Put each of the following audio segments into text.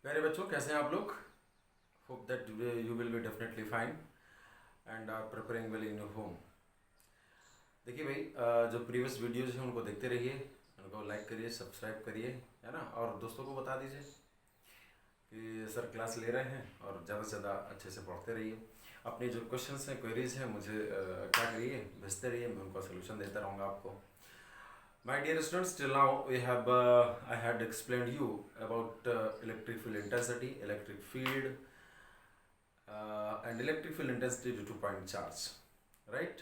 प्यारे बच्चों, कैसे हैं आप लोग? Hope that you will be definitely fine and are preparing well in your home. देखिए भाई, जो प्रीवियस वीडियोज हैं उनको देखते रहिए, उनको लाइक करिए, सब्सक्राइब करिए, है ना। और दोस्तों को बता दीजिए कि सर क्लास ले रहे हैं और ज़्यादा से ज़्यादा अच्छे से पढ़ते रहिए। अपने जो क्वेश्चंस हैं, क्वेरीज हैं, मुझे क्या करिए, भेजते रहिए, मैं उनका सोल्यूशन देता रहूँगा आपको। My dear students, till now we have I had explained you about electric field intensity, electric field, and electric field intensity due to point charge. Right?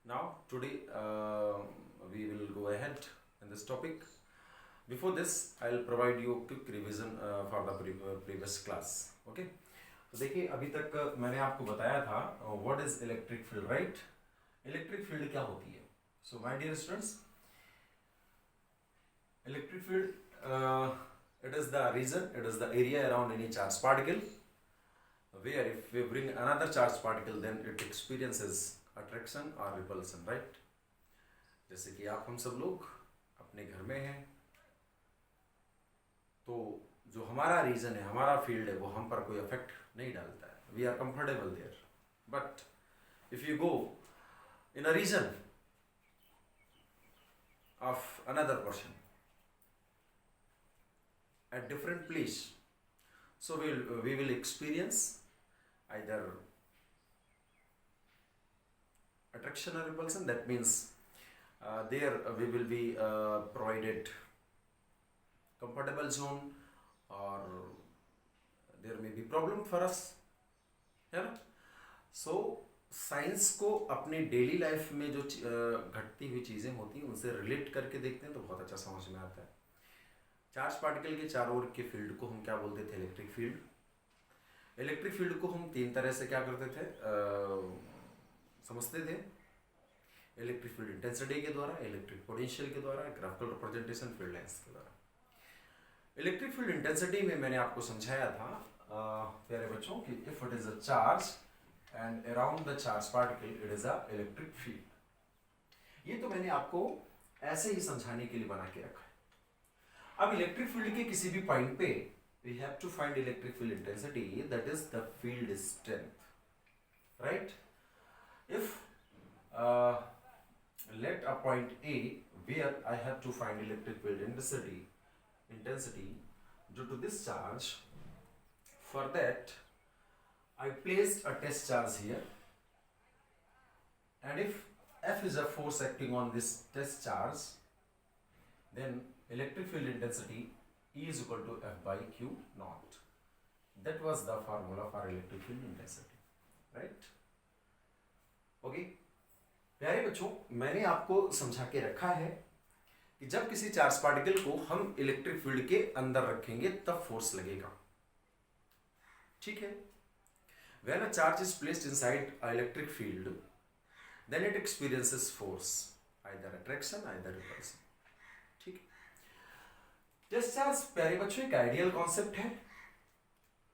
Now today we will go ahead in this topic. Before this, I'll provide you a quick revision for the previous class. Okay? तो देखिए, अभी तक मैंने आपको बताया था what is electric field, right? Electric field क्या होती है? So my dear students, electric field, it is the region, it is the area around any charged particle where if we bring another charged particle then it experiences attraction or repulsion, right? जैसे कि आप हम सब लोग अपने घर में हैं, तो जो हमारा रीजन है, हमारा फील्ड है, वो हम पर कोई इफेक्ट नहीं डालता है, we are comfortable there. But if you go in a region of another person at different place, so we will experience either attraction or repulsion. That means there we will be provided comfortable zone, or there may be problem for us, है ना। so science को अपनी daily life में जो घटती हुई चीज़ें होती हैं उनसे रिलेट करके देखते हैं तो बहुत अच्छा समझ में आता है। चार्ज पार्टिकल के चारों ओर के फील्ड को हम क्या बोलते थे? Electric field. इलेक्ट्रिक फील्ड को हम तीन तरह से क्या करते थे, समझते थे। इलेक्ट्रिक फील्ड इंटेंसिटी के द्वारा, इलेक्ट्रिक पोटेंशियल के द्वारा, ग्राफिकल रिप्रेजेंटेशन फील्ड लाइंस के द्वारा। इलेक्ट्रिक फील्ड इंटेंसिटी में मैंने आपको समझाया था प्यारे बच्चों कि if it is a charge and around the charge particle it is a electric field. ये तो मैंने आपको ऐसे ही समझाने के लिए बना के रखा है। अब इलेक्ट्रिक फील्ड के किसी भी पॉइंट पे we have to find electric field intensity, that is the field strength, right? If let a point A where I have to find electric field intensity due to this charge, for that I placed a test charge here, and if F is a force acting on this test charge, then electric field intensity E is equal to F by Q naught. That was the formula for electric field intensity, right? Okay? प्यारे बच्चों, मैंने आपको समझा के रखा है कि जब किसी चार्ज पार्टिकल को हम इलेक्ट्रिक फील्ड के अंदर रखेंगे तब फोर्स लगेगा, ठीक है। When a charge is placed inside an electric field, then it experiences force, either attraction, either repulsion, ठीक है। टेस्ट चार्ज प्यारे बच्चों एक आइडियल कॉन्सेप्ट है।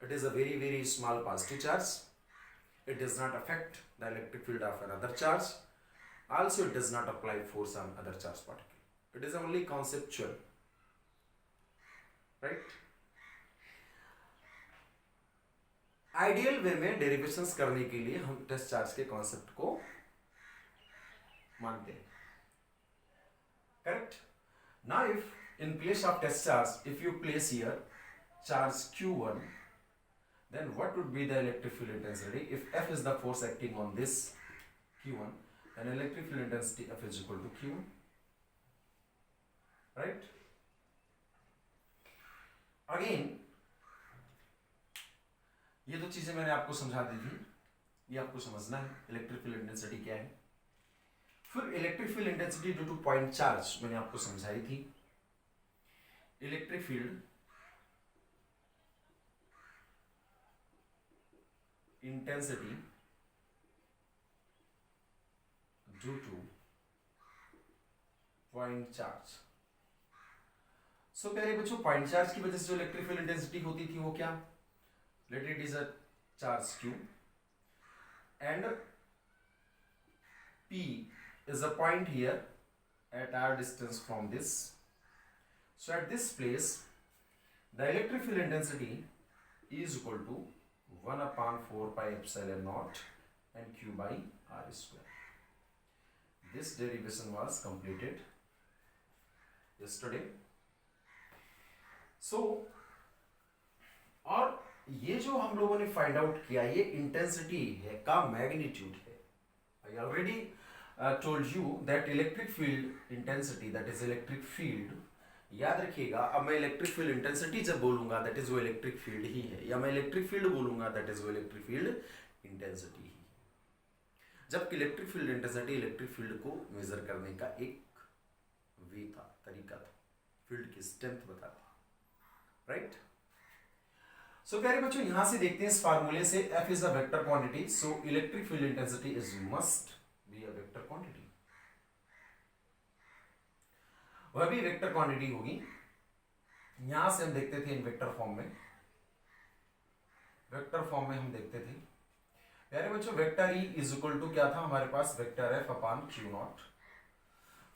It is a very very small positive charge. It does not affect the electric field of another charge. Also it does not apply force on other charge particle. It is only conceptual, right. Ideal way में derivations करने के लिए हम test charge के concept को मानते हैं, correct. Now if in place of test charge, if you place here charge Q1, then what would be the electric field intensity? If F is the force acting on this Q1, then electric field intensity F is equal to Q1, right? Again, ये दो चीजें मैंने आपको समझा दी थी, ये आपको समझना है इलेक्ट्रिक फील्ड इंटेंसिटी क्या है। फिर electric field intensity due to point charge मैंने आपको समझाई थी। Electric field intensity due to point charge. So प्यारे बच्चों, पॉइंट चार्ज की वजह से जो इलेक्ट्रिक फील्ड इंटेंसिटी होती थी वो क्या? Let it is a charge Q and P is a point here at r distance from this. So at this place the electric field intensity is equal to 1/4 pi epsilon naught and q by r square. This derivation was completed yesterday. So, और ये जो हम लोगों ने find out किया ये intensity है का मैग्नीट्यूड है. I already told you that electric field intensity that is electric field. याद रखिएगा, अब मैं इलेक्ट्रिक फील्ड इंटेंसिटी जब बोलूंगा दैट इज वो इलेक्ट्रिक फील्ड ही है, या मैं इलेक्ट्रिक फील्ड बोलूंगा दैट इज वो इलेक्ट्रिक फील्ड इंटेंसिटी ही है. जबकि electric field intensity electric field को मेजर करने का एक वे था, तरीका था, फील्ड की स्ट्रेंथ बताती, राइट. सो प्यारे बच्चों, यहां से देखते हैं इस फार्मूले से F is a vector quantity, so electric field intensity is must be a vector quantity. वह भी वेक्टर क्वांटिटी होगी. यहां से हम देखते थे इन वेक्टर फॉर्म में, वेक्टर फॉर्म में हम देखते थे प्यारे बच्चों vector E is equal to क्या था हमारे पास, vector F upon Q naught.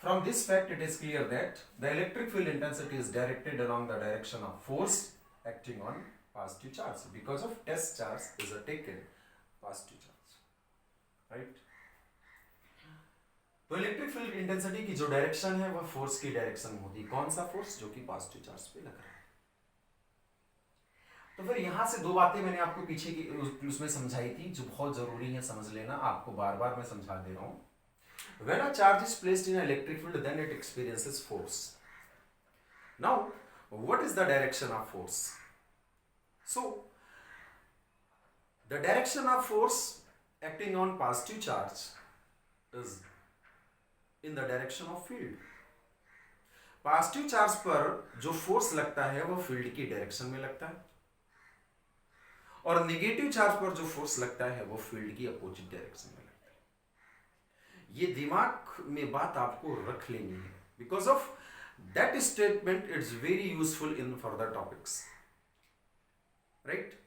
From this fact it is clear that the electric field intensity is directed along the direction of force acting on positive charge because of test charge is a taken positive charge, right. तो electric field intensity की जो direction है वह force की direction होती है. कौन सा फोर्स? जो कि पॉजिटिव चार्ज पे लग रहा है. तो फिर यहां से दो बातें मैंने आपको पीछे की उसमें समझाई थी जो बहुत जरूरी है समझ लेना, आपको बार बार मैं समझा दे रहा हूं. When a charge is placed in an electric field, then it experiences force. Now, what is the direction of force? So, the direction of force acting on positive charge is in the direction of field. Positive charge पर जो force लगता है वो field की direction में लगता है, और नेगेटिव चार्ज पर जो फोर्स लगता है वो फील्ड की अपोजिट डायरेक्शन में लगता है. ये दिमाग में बात आपको रख लेनी है, because of that statement it's very useful in further topics, right.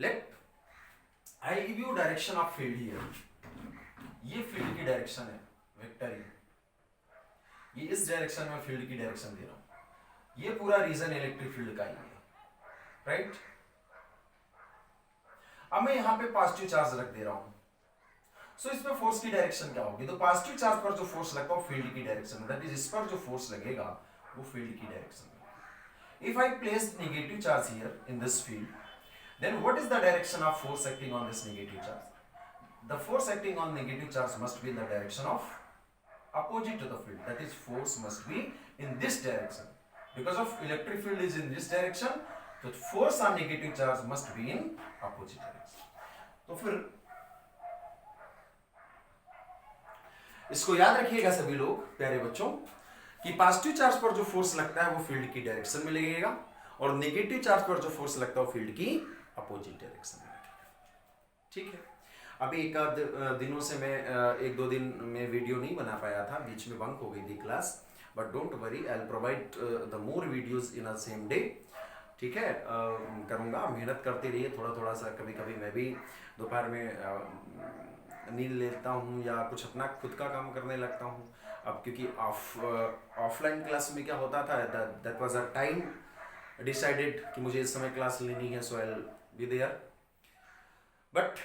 Let I give you direction of field here. ये फील्ड की डायरेक्शन है वेक्टर E. ये इस डायरेक्शन में फील्ड की डायरेक्शन दे रहा हूं. ये पूरा रीजन इलेक्ट्रिक फील्ड का ही है, राइट. अब मैं यहां पे पॉजिटिव चार्ज रख दे रहा हूं. सो इसमें फोर्स की डायरेक्शन क्या होगी? तो पॉजिटिव चार्ज पर जो फोर्स लगता है वो फील्ड की डायरेक्शन में, दैट इज इस पर जो फोर्स लगेगा वो फील्ड की डायरेक्शन में. If I place negative charge here in this field, then what is the direction of force acting on this negative charge? The force acting on negative charge must be in the direction of opposite to the field, that is force must be in this direction. Because of electric field is in this direction, so force on negative charge must be in opposite direction. तो फिर इसको याद रखिएगा सभी लोग प्यारे बच्चों कि पॉजिटिव चार्ज पर जो फोर्स लगता है वो फील्ड की डायरेक्शन में लगेगा, और नेगेटिव चार्ज पर जो फोर्स लगता है वो फील्ड की अपोजिट डायरेक्शन में लगेगा. ठीक है. अभी एक आध दिनों से मैं एक दो दिन में वीडियो नहीं बना पाया था, बीच में बंक हो गई थी class, but don't worry, I will provide the more videos in a same day. ठीक है, करूँगा, मेहनत करते रहिए. थोड़ा थोड़ा सा कभी कभी मैं भी दोपहर में नींद लेता हूँ या कुछ अपना खुद का काम करने लगता हूँ. अब क्योंकि ऑफलाइन क्लास में क्या होता था, that was a time decided कि मुझे इस समय क्लास लेनी है, so I will be there. But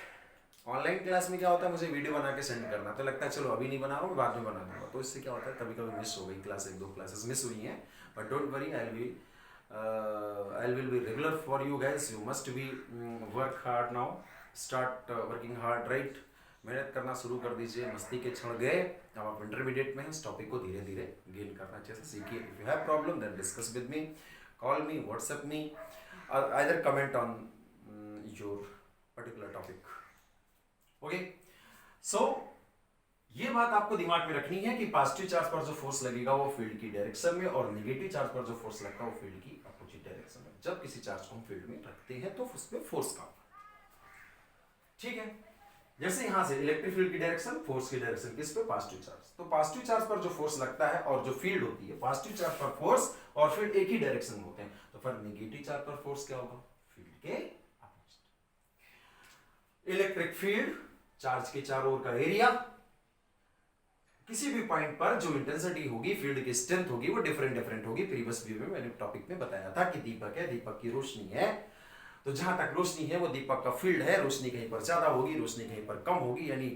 online class में क्या होता है, मुझे वीडियो बना के सेंड करना, तो लगता है चलो अभी नहीं बना रहा हूँ, बाद में बना दूंगा. तो इससे क्या होता है, कभी कभी मिस हो गई क्लास, एक दो क्लासेस मिस हुई हैं. But don't worry, I will be regular for you guys. You must be work hard now, start working hard, right. मेहनत करना शुरू कर दीजिए. मस्ती के क्षण गए, अब आप इंटरमीडिएट में हैं. इस टॉपिक को धीरे धीरे गेन करना अच्छे से सीखिए. If you have problem then discuss with me, call me, WhatsApp me, और either comment on your particular topic. Okay. So ये बात आपको दिमाग में रखनी है कि पॉजिटिव चार्ज पर जो फोर्स लगेगा वो फील्ड की डायरेक्शन में, और नेगेटिव चार्ज पर जो फोर्स लगता है वो फील्ड की अपोजिट डायरेक्शन में. जब किसी चार्ज को हम फील्ड में रखते हैं तो उसमें फोर्स का, ठीक है. जैसे यहां से इलेक्ट्रिक फील्ड की डायरेक्शन, फोर्स की डायरेक्शन किस पे? Positive charge. तो पॉजिटिव चार्ज पर जो फोर्स लगता है और जो फील्ड होती है, पॉजिटिव चार्ज पर फोर्स और फील्ड एक ही डायरेक्शन में होते हैं. तो फिर नेगेटिव चार्ज पर फोर्स क्या होगा? फील्ड के अपोजिट. इलेक्ट्रिक फील्ड, चार्ज के चारों ओर का एरिया किसी भी पॉइंट पर जो इंटेंसिटी होगी, फील्ड की स्ट्रेंथ होगी, वो डिफरेंट होगी। प्रीवियस वीडियो में मैंने टॉपिक में बताया था कि दीपक है, दीपक की रोशनी है, तो जहां तक रोशनी है वो दीपक का फील्ड है, रोशनी कहीं पर ज्यादा होगी, रोशनी कहीं पर कम होगी, यानी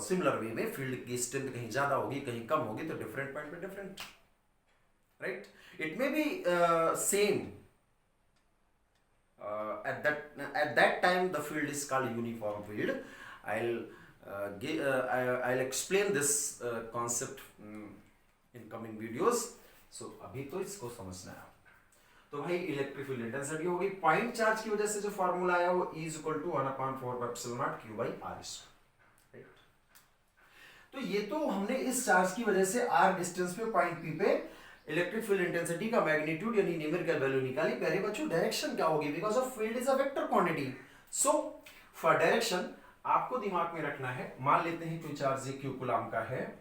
सिमिलर वे में फील्ड की स्ट्रेंथ कहीं ज्यादा होगी, कहीं कम होगी, तो डिफरेंट पॉइंट पे different, right. It may be same at that time the field is called uniform field. I'll explain this concept in coming videos. So अभी तो इसको समझना है। तो भाई इलेक्ट्रिक फील्ड इंटेंसिटी होगी पॉइंट चार्ज की वजह से, जो फॉर्मूला आया वो E equal to 1/4 Q by R square, right. तो ये तो हमने इस चार्ज की वजह से R डिस्टेंस पे पॉइंट P पे इलेक्ट्रिक फील्ड इंटेंसिटी का मैग्नीट्यूड यानी न्यूमेरिकल वैल्यू निकाली। पहले बच्चों डायरेक्शन क्या होगी, because of field is a vector quantity. So for direction आपको दिमाग में रखना है, मान लेते हैं कोई चार्ज ये Q कूलम का है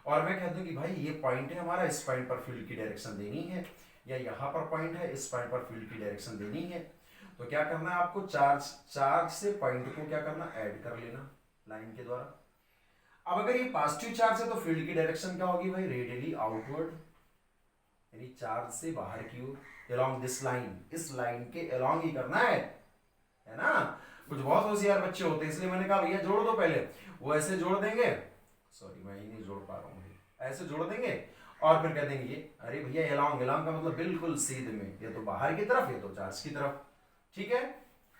और मैं कह दूं कि भाई ये पॉइंट है हमारा, इस पॉइंट पर फील्ड की डायरेक्शन देनी है, या यहाँ पर पॉइंट है, इस पॉइंट पर फील्ड की डायरेक्शन देनी है। तो क्या करना है आपको, चार्ज से पॉइंट को क्या करना, ऐड कर लेना लाइन के द्वारा। अब अगर ये पॉजिटिव चार्ज है तो फील्ड की डायरेक्शन क्या होगी भाई, रेडियली आउटवर्ड, यानी चार्ज से बाहर की ओर अलोंग दिस लाइन, इस लाइन के अलोंग ही करना है ना। कुछ बहुत होशियार बच्चे होते हैं, इसलिए मैंने कहा भैया जोड़ दो पहले, वो ऐसे जोड़ देंगे, सॉरी मैं ही नहीं जोड़ पा रहा हूँ, ऐसे जोड़ देंगे और फिर कह देंगे अरे भैया अलोंग, अलोंग का मतलब बिल्कुल सीधे में, ये तो बाहर की तरफ, ये तो चार्ज की तरफ, ठीक है।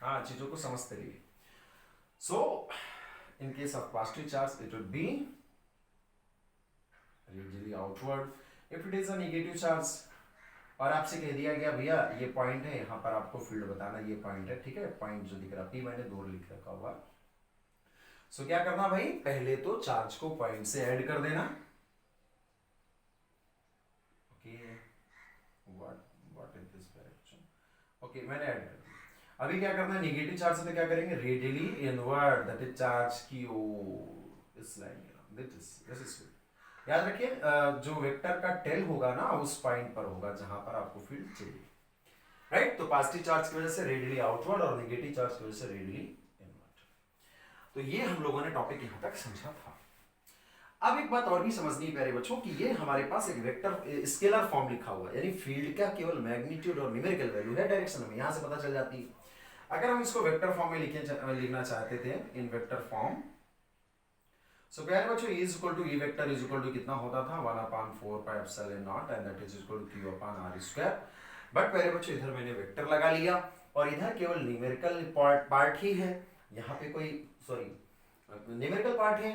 हाँ, चीजों को समझते रहिए। सो in case of positive charge it would be radially outward. if it is a negative charge और आपसे कह दिया गया भैया ये पॉइंट है, यहाँ पर आपको फील्ड बताना, ये पॉइंट है, ठीक है, पॉइंट जो दिख रहा है मैंने दूर लिख रखा हुआ। सो क्या करना भाई, पहले तो चार्ज को पॉइंट से ऐड कर देना। Okay, what is this direction, okay मैंने ऐड कर दिया। अभी क्या करना है, नेगेटिव चार्ज से तो क्या करेंगे, radially inward, that is charge की ओर, इस लाइन दिस इज याद रखिए, जो वेक्टर का टेल होगा ना उस पॉइंट पर होगा जहां पर आपको फील्ड चाहिए, राइट। तो पॉजिटिव चार्ज की वजह से रेडियली आउटवर्ड और नेगेटिव चार्ज की वजह से रेडियली इनवर्ड। तो ये हम लोगों ने टॉपिक यहां तक समझा था। अब एक बात और भी समझनी है प्यारे बच्चों कि ये हमारे पास एक वेक्टर स्केलर फॉर्म लिखा हुआ है, यानी फील्ड का केवल मैग्नीट्यूड और न्यूमेरिकल वैल्यू है, डायरेक्शन हमें यहां से पता चल जाती है। अगर हम इसको वेक्टर फॉर्म में लिखना चाहते थे, इन वेक्टर फॉर्म, सो प्यारे बच्चों E equal to E vector is equal to कितना होता था, 1/4 pi epsilon nought and that is equal to Q upon R square. But प्यारे बच्चों इधर मैंने वेक्टर लगा लिया और इधर केवल न्यूमेरिकल पार्ट ही है, यहाँ पे कोई न्यूमेरिकल पार्ट है,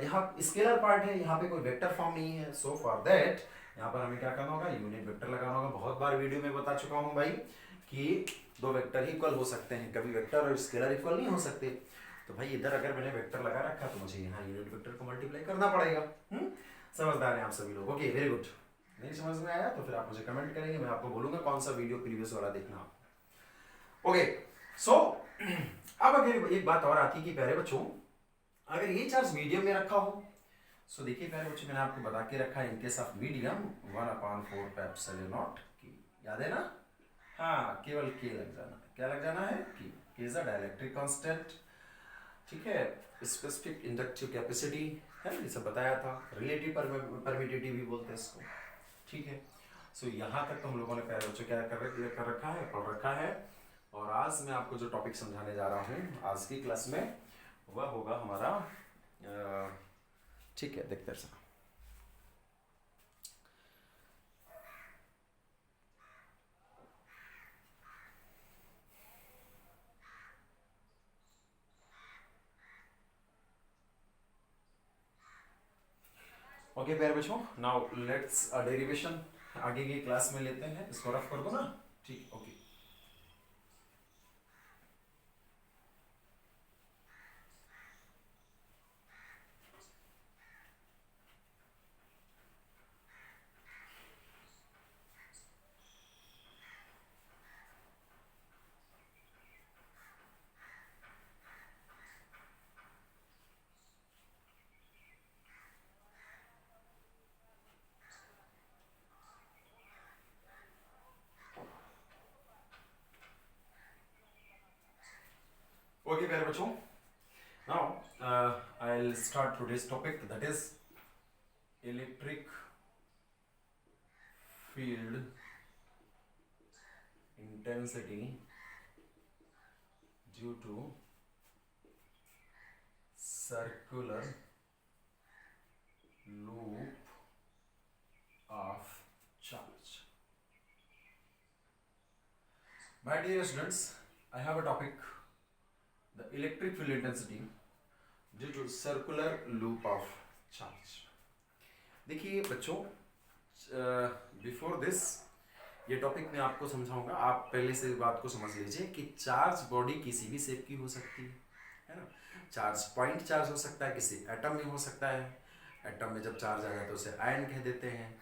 यहाँ स्केलर पार्ट है, यहाँ पे कोई वेक्टर फॉर्म नहीं है। सो फॉर दैट यहाँ पर हमें क्या करना होगा, यूनिट वेक्टर लगाना होगा। बहुत बार वीडियो में बता चुका हूँ भाई कि दो वेक्टर इक्वल हो सकते हैं, कभी वेक्टर और स्केलर इक्वल नहीं हो सकते। तो भाई इधर अगर मैंने वेक्टर लगा रखा तो मुझे यहाँ यूनिट वेक्टर को मल्टीप्लाई करना पड़ेगा। समझदार हैं आप सभी लोग, ओके वेरी गुड। नहीं समझ में आया तो फिर आप मुझे कमेंट करेंगे, मैं आपको बोलूंगा कौन सा वीडियो प्रीवियस वाला देखना आपको। ओके, सो अब अगर एक बात और आती है कि प्यारे बच्चों अगर ये चार्ज मीडियम में रखा हो, सो देखिए प्यारे बच्चों मैंने आपको बता के रखा है, in case of medium 1/4 pi epsilon not Q, याद है ना। हाँ, केवल K लग जाना है, क्या लग जाना है, K is a dielectric constant, ठीक है। स्पेसिफिक इंडक्टिव कैपेसिटी है, ये सब बताया था, रिलेटिव परमिटिविटी भी बोलते हैं इसको, ठीक है। सो यहाँ तक तो हम लोगों ने प्यारे बच्चों क्या कर रखा है, पढ़ रखा है। और आज मैं आपको जो टॉपिक समझाने जा रहा हूँ आज की क्लास में वह होगा हमारा, ठीक है, देखते हैं सर। ओके प्यारे बच्चों, नाउ लेट्स डेरिवेशन आगे की क्लास में लेते हैं, इसको रफ कर दो ना, ठीक, ओके। ओके प्यारे बच्चों, now I will start today's topic, that is electric field intensity due to circular loop of charge. My dear students, I have a topic, the electric field intensity due to circular loop of charge. देखिए बच्चों, before this ये topic मैं आपको समझाऊंगा, आप पहले से बात को समझ लीजिए कि चार्ज बॉडी किसी भी शेप की हो सकती है ना। चार्ज पॉइंट चार्ज हो सकता है, किसी एटम में हो सकता है। एटम में जब चार्ज आ जाए तो उसे आयन कह देते हैं।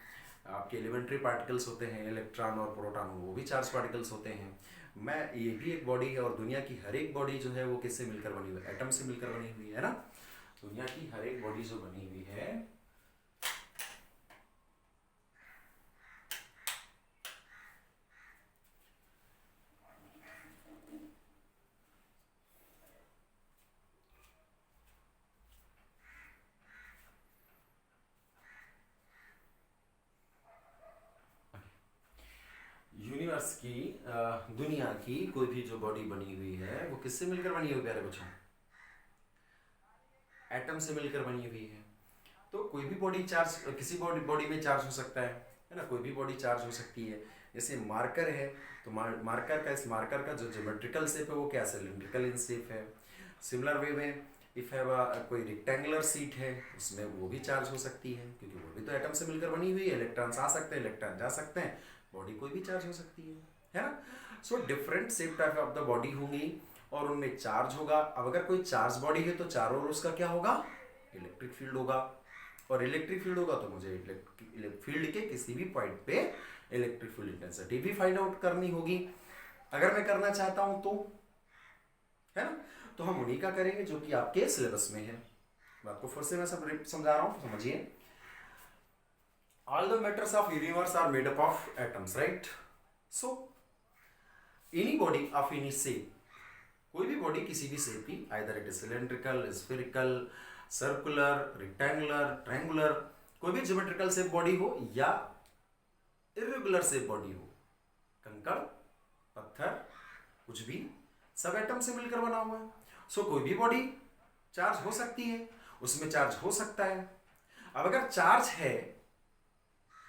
आपके एलिमेंट्री पार्टिकल्स होते हैं, इलेक्ट्रॉन और प्रोटॉन, वो भी चार्ज पार्टिकल्स होते हैं। मैं ये भी एक बॉडी है, और दुनिया की हर एक बॉडी जो है वो किससे मिलकर बनी हुई है? एटम से मिलकर बनी हुई है ना। दुनिया की हर एक बॉडी जो बनी हुई है यूनिवर्स की, दुनिया की कोई भी जो बॉडी बनी हुई है वो किससे मिलकर बनी हुई है प्यारे बच्चों? एटम से मिलकर बनी हुई है। तो कोई भी बॉडी चार्ज, किसी बॉडी में चार्ज हो सकता है ना। कोई भी बॉडी चार्ज हो सकती है। जैसे मार्कर है, तो मार्कर का, इस मार्कर का जो ज्योमेट्रिकल शेप है वो क्या सिलिंड्रिकल इन शेप है। सिमिलर वे में इफ हैव कोई रेक्टेंगुलर सीट है, उसमें वो भी चार्ज हो सकती है, क्योंकि वो भी तो एटम से मिलकर बनी हुई है। इलेक्ट्रॉन्स आ सकते हैं, इलेक्ट्रॉन जा सकते हैं, बॉडी कोई भी चार्ज हो सकती है ना। So different shape type of the body होंगी और उनमें चार्ज होगा। अब अगर कोई चार्ज बॉडी है तो चारों ओर उसका क्या होगा? इलेक्ट्रिक फील्ड होगा। और इलेक्ट्रिक फील्ड होगा तो मुझे फील्ड के किसी भी पॉइंट पे इलेक्ट्रिक फील्ड इंटेंसिटी भी फाइंड आउट करनी होगी, अगर मैं करना चाहता हूं तो, है ना। तो हम उन्हीं का करेंगे जो कि आपके सिलेबस में है। बात को फिर से मैं सब समझा रहा हूं, समझिए। All the matters of universe are made up of atoms, right? So, any body of any shape, कोई भी बॉडी किसी भी शेप की, either it is cylindrical, spherical, circular, rectangular, triangular, कोई भी ज्योमेट्रिकल शेप बॉडी हो या irregular शेप बॉडी हो, कंकड़, पत्थर, कुछ भी, सब एटम से मिलकर बना हुआ है। सो कोई भी बॉडी चार्ज हो सकती है, उसमें चार्ज हो सकता है। अब अगर चार्ज है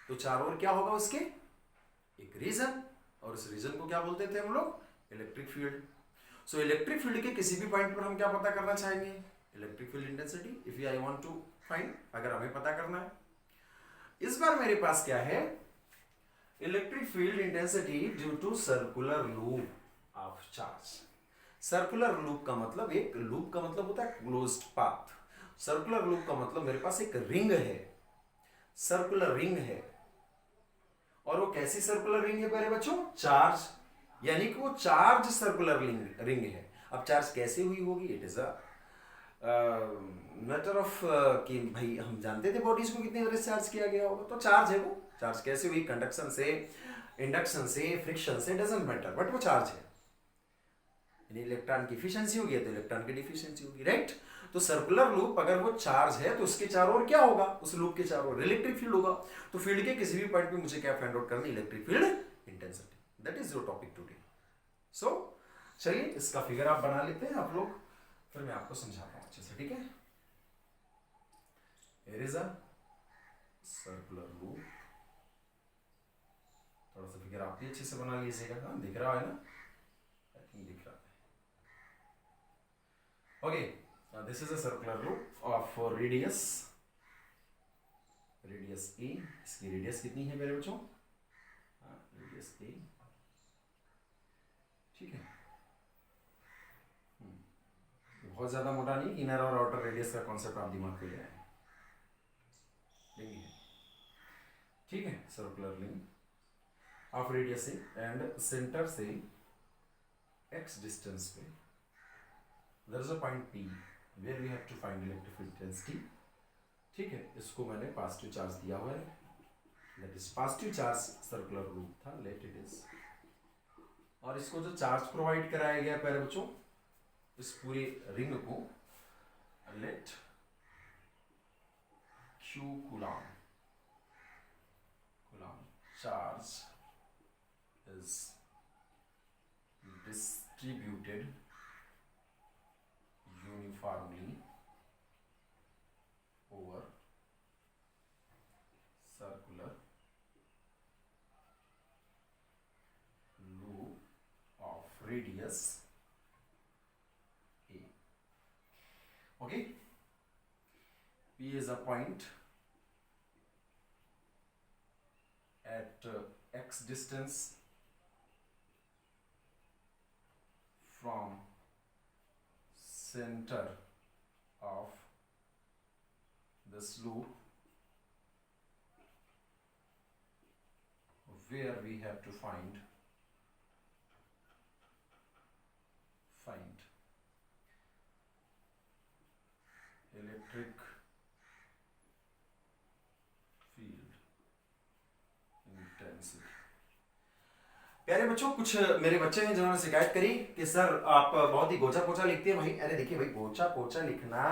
तो चारों ओर क्या होगा उसके? एक रीजन, और उस रीजन को क्या बोलते थे हम लोग? Electric field. So electric field के किसी भी पॉइंट पर हम क्या पता करना चाहेंगे? Electric field intensity, if I want to find, अगर हमें पता करना है। इस बार मेरे पास क्या है? Electric field intensity due to circular loop of charge. Circular loop का मतलब, एक लूप का मतलब होता है क्लोज्ड पाथ। सर्कुलर लूप का मतलब मेरे पास एक रिंग है, सर्कुलर रिंग है। और वो कैसी सर्कुलर रिंग है प्यारे बच्चों? चार्ज, यानी कि वो चार्ज सर्कुलर रिंग है। अब चार्ज कैसे हुई होगी? It is a matter of कि भाई हम जानते थे बॉडीज को कितनी तरह से चार्ज किया गया होगा, तो चार्ज है वो। चार्ज कैसे हुई? कंडक्शन से, इंडक्शन से, फ्रिक्शन से, डजंट मैटर, बट वो चार्ज है। यानी इलेक्ट्रॉन की इफिशिएंसी होगी तो इलेक्ट्रॉन की डिफिशिएंसी होगी, राइट। तो सर्कुलर लूप अगर वो चार्ज है तो उसके चारों ओर क्या होगा? उस लूप के चारों ओर इलेक्ट्रिक फील्ड होगा। तो फील्ड के किसी भी पॉइंट पे मुझे क्या फाइंड आउट करनी? Electric field intensity. That is your topic today. So चलिए इसका फिगर आप बना लेते हैं आप लोग, फिर मैं आपको समझाता हूं अच्छे से, ठीक है। Here is a circular loop. थोड़ा सा फिगर आप भी अच्छे से बना लीजिएगा। हाँ, दिख रहा है ना? आई थिंक दिख रहा है। Okay, this is a circular loop of radius a। इसकी रेडियस कितनी है मेरे बच्चों? रेडियस a, ठीक है। बहुत ज्यादा मोटा नहीं, इनर और आउटर रेडियस का कॉन्सेप्ट आप दिमाग में ले आए, ठीक है। Circular link of radius a and centre से x डिस्टेंस पे there is a point P where we have to find electric field intensity, ठीक है। इसको मैंने पॉजिटिव चार्ज दिया हुआ है, that is positive charge circular loop था, लेट इट इज। और इसको जो चार्ज प्रोवाइड कराया गया पहले बच्चों, इस पूरे रिंग को late q coulomb. Charge is distributed uniformly over circular loop of radius a. Okay, P is a point at x distance from center of this loop, where we have to find electric field intensity. प्यारे बच्चों, कुछ मेरे बच्चे हैं जिन्होंने शिकायत करी कि सर आप बहुत ही गोचा पोचा लिखते हैं। भाई अरे देखिए भाई, गोचा पोचा लिखना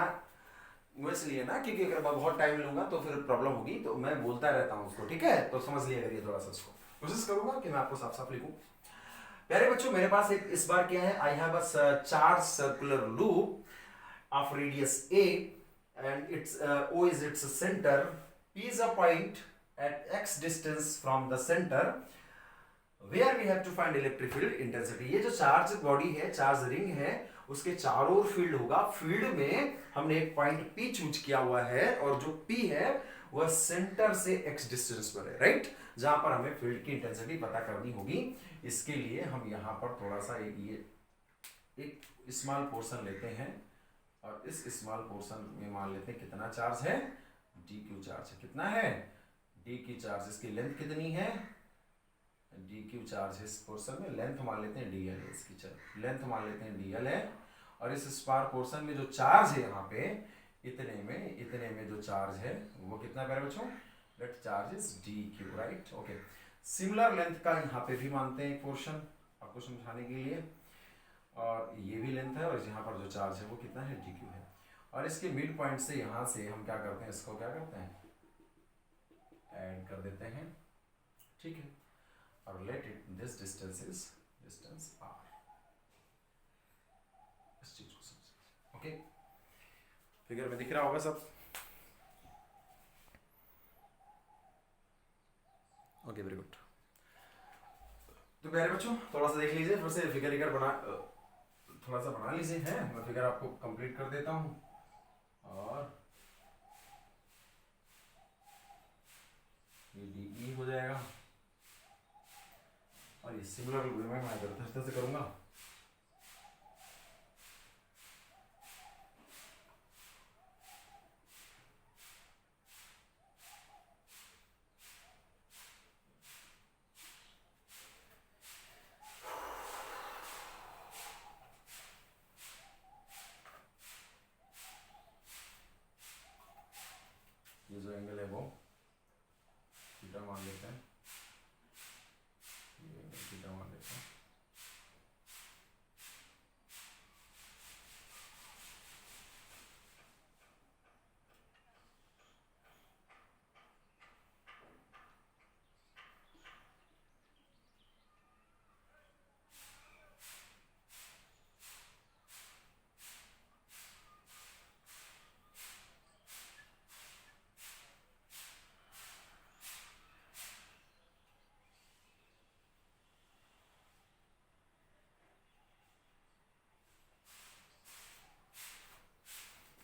वो इसलिए ना क्योंकि अगर मैं बहुत टाइम लूंगा तो फिर प्रॉब्लम होगी, तो मैं बोलता रहता हूँ उसको, ठीक है? तो समझ लिया करिए थोड़ा सा, उसको कोशिश करूंगा कि मैं आपको साफ साफ लिखूं। प्यारे बच्चों, मेरे पास एक इस बार क्या है, I have a charge circular loop of radius a and its O is its center, P is a point at x distance from the center where we have to find electric field intensity. ये जो charge body है, charge ring है, उसके चारों ओर field होगा। Field में हमने एक पॉइंट P चूज किया हुआ है और जो P है वह सेंटर से x डिस्टेंस पर है, राइट? जहां पर हमें फील्ड की इंटेंसिटी पता करनी होगी। इसके लिए हम यहाँ पर थोड़ा सा एक स्मॉल पोर्शन लेते हैं और इस स्मॉल पोर्शन में मान लेते हैं कितना चार्ज है, dq चार्ज है। कितना है? dq charge. इसकी लेंथ कितनी है? dq चार्ज इस पोर्शन में, लेंथ मान लेते हैं dl है इसकी, चल लेंथ मान लेते हैं dl है। और इस स्पार पोर्शन में जो चार्ज है यहाँ पे इतने में जो चार्ज है वो कितना है बच्चों? That charge is dq, right? Okay, similar length का यहाँ पे भी मानते हैं एक पोर्शन आपको समझाने के लिए, और ये भी लेंथ है, और यहाँ पर जो चार्ज है वो कितना है, dq है। और इसके मिड पॉइंट से यहाँ से हम क्या करते हैं, इसको क्या करते हैं, ऐड कर देते हैं, ठीक है? और let it this distance is distance r। इस चीज को समझिए, ओके? फिगर में दिख रहा होगा सब? Okay, very good. तो प्यारे बच्चों, थोड़ा सा देख लीजिए फिर से, फिगर थोड़ा सा बना लीजिए हैं। मैं फिगर आपको कंप्लीट कर देता हूं, और ये DE हो जाएगा, और ये सिमिलर मैं इधर से करूंगा। ये जो एंगल है वो थीटा मान लेते हैं, ये एंगल थीटा मान लेते हैं।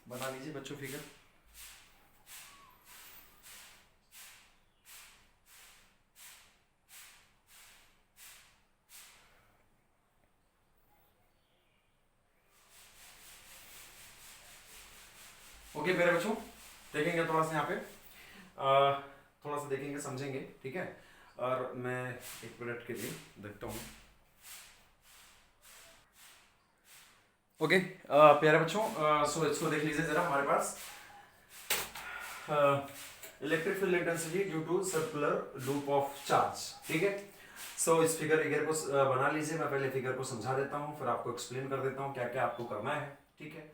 बना लीजिए बच्चों फिगर। ओके मेरे बच्चों, देखेंगे थोड़ा सा यहाँ पे, थोड़ा सा देखेंगे, समझेंगे, ठीक है? और मैं एक मिनट के लिए देखता हूँ। ओके प्यारे बच्चों, सो इसको देख लीजिए जरा। हमारे पास electric field intensity due to circular loop of charge, ठीक है? सो इस फिगर को बना लीजिए। मैं पहले फिगर को समझा देता हूँ, फिर आपको एक्सप्लेन कर देता हूँ क्या क्या आपको करना है, ठीक है?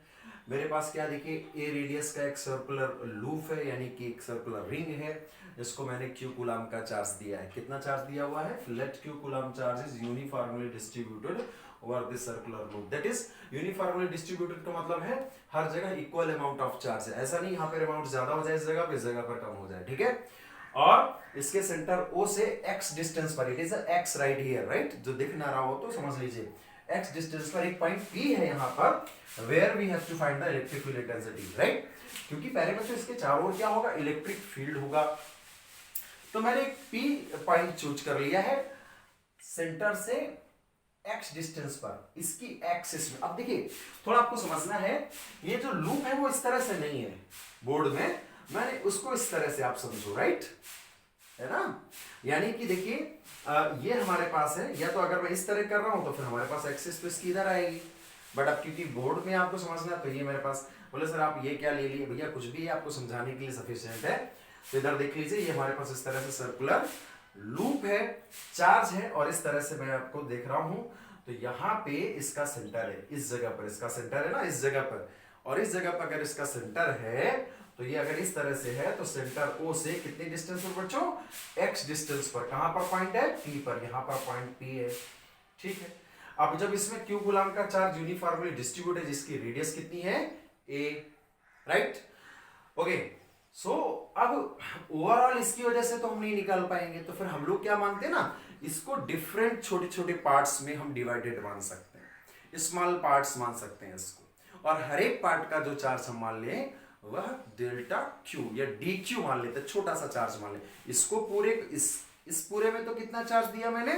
मेरे पास क्या देखिए ए रेडियस का एक सर्कुलर लूप है, यानी कि एक सर्कुलर रिंग है, जिसको मैंने क्यू कूलम का चार्ज दिया है। कितना चार्ज दिया हुआ है? Let q coulomb charge is uniformly distributed over this circular loop. That is uniformly distributed का मतलब है हर जगह इक्वल अमाउंट ऑफ चार्ज है। ऐसा नहीं यहाँ पर अमाउंट ज्यादा हो जाए इस जगह पे, इस जगह पर कम हो जाए, ठीक है। और इसके सेंटर O से x डिस्टेंस पर, it is x right here, right, जो दिख ना रहा हो तो समझ लीजिए x डिस्टेंस पर एक पॉइंट P है यहाँ पर, where we have to find the electric field intensity, right. क्योंकि पहले बच्चों इसके चारों ओर क्या होगा? इलेक्ट्रिक फील्ड होगा। तो मैंने एक P पॉइंट चूज कर लिया है सेंटर से x डिस्टेंस पर, इसकी एक्सिस में। अब देखिए थोड़ा आपको समझना है, ये जो लूप है वो इस तरह से नहीं है बोर्ड में, मैंने उसको इस तरह से आप समझो, राइट, है ना। यानी कि देखिए ये हमारे पास है, या तो अगर मैं इस तरह कर रहा हूं तो फिर हमारे पास एक्सिस तो इसकी इधर आएगी, बट अब क्योंकि बोर्ड में आपको समझना, तो ये मेरे पास, बोले सर आप ये क्या ले लिए? भैया कुछ भी आपको समझाने के लिए सफिशिएंट है। तो इधर देख लीजिए, ये हमारे पास इस तरह से सर्कुलर लूप है, चार्ज है, और इस तरह से मैं आपको देख रहा हूं। तो यहाँ पे इसका सेंटर है, इस जगह पर इसका सेंटर है ना, इस जगह पर, और इस जगह पर अगर इसका सेंटर है तो ये अगर इस तरह से है तो सेंटर O से कितनी डिस्टेंस पर बच्चों? x डिस्टेंस पर। कहां पर पॉइंट है? P पर, यहां पर पॉइंट P है, ठीक है। अब जब इसमें क्यू कूलम का चार्ज यूनिफॉर्मली डिस्ट्रीब्यूट है, जिसकी रेडियस कितनी है? a, right, okay. सो अब ओवरऑल इसकी वजह से तो हम नहीं निकाल पाएंगे, तो फिर हम लोग क्या मानते हैं ना, इसको डिफरेंट छोटे छोटे पार्ट्स में हम डिवाइडेड मान सकते हैं, स्मॉल पार्ट्स मान सकते हैं इसको, और हर एक पार्ट का जो चार्ज हम मान लें वह डेल्टा क्यू या डी क्यू मान लेते, छोटा सा चार्ज मान ले। इसको पूरे इस पूरे में तो कितना चार्ज दिया मैंने?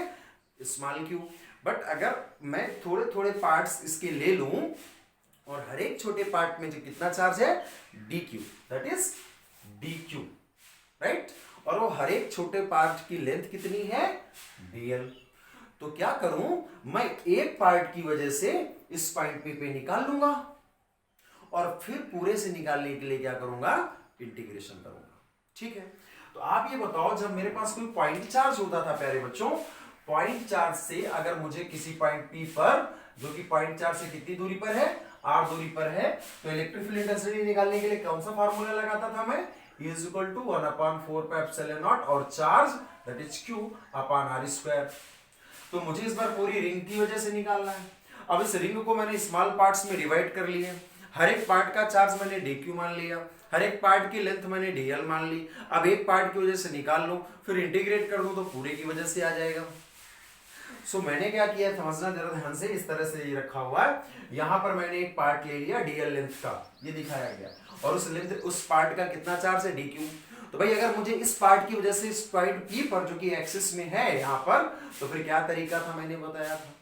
Small Q. बट अगर मैं थोड़े थोड़े पार्ट्स इसके ले लूं और हर एक छोटे पार्ट में जो कितना चार्ज है? D Q, that is D Q, right. और वो हर एक छोटे पार्ट की लेंथ कितनी है? डीएल। तो क्या करूं मैं, एक पार्ट की वजह से इस पॉइंट पे निकाल लूंगा, और फिर पूरे से निकालने के लिए क्या करूंगा? इंटीग्रेशन करूंगा, ठीक है। तो आप ये बताओ, जब मेरे पास कोई पॉइंट चार्ज होता था प्यारे बच्चों, पॉइंट चार्ज से अगर मुझे किसी पॉइंट P पर, जो कि पॉइंट चार्ज से कितनी दूरी पर है? r दूरी पर है, तो इलेक्ट्रिक फील्ड इंटेंसिटी निकालने के लिए कौन सा फार्मूला लगाता था मैं? E is equal to 1/4πε0 और charge that is Q upon r square. तो मुझे इस बार पूरी रिंग की वजह से निकालना है। अब इस रिंग को मैंने स्मॉल पार्ट्स में डिवाइड कर लिए, हर एक पार्ट का चार्ज मैंने dq मान लिया, हर एक पार्ट की लेंथ मैंने dl मान ली। अब एक पार्ट की वजह से निकाल लो, फिर इंटीग्रेट कर दूं तो पूरे की वजह से आ जाएगा। सो मैंने क्या किया, समझना जरा ध्यान से, इस तरह से ये रखा हुआ है, यहां पर मैंने एक पार्ट ले लिया dl लेंथ का, ये दिखाया गया, और उस लेंथ, उस पार्ट का कितना चार्ज है? dq। तो भाई अगर मुझे इस पार्ट की वजह से इस पॉइंट P पर, जो कि एक्सिस में है यहां पर, तो फिर क्या तरीका था? मैंने बताया था,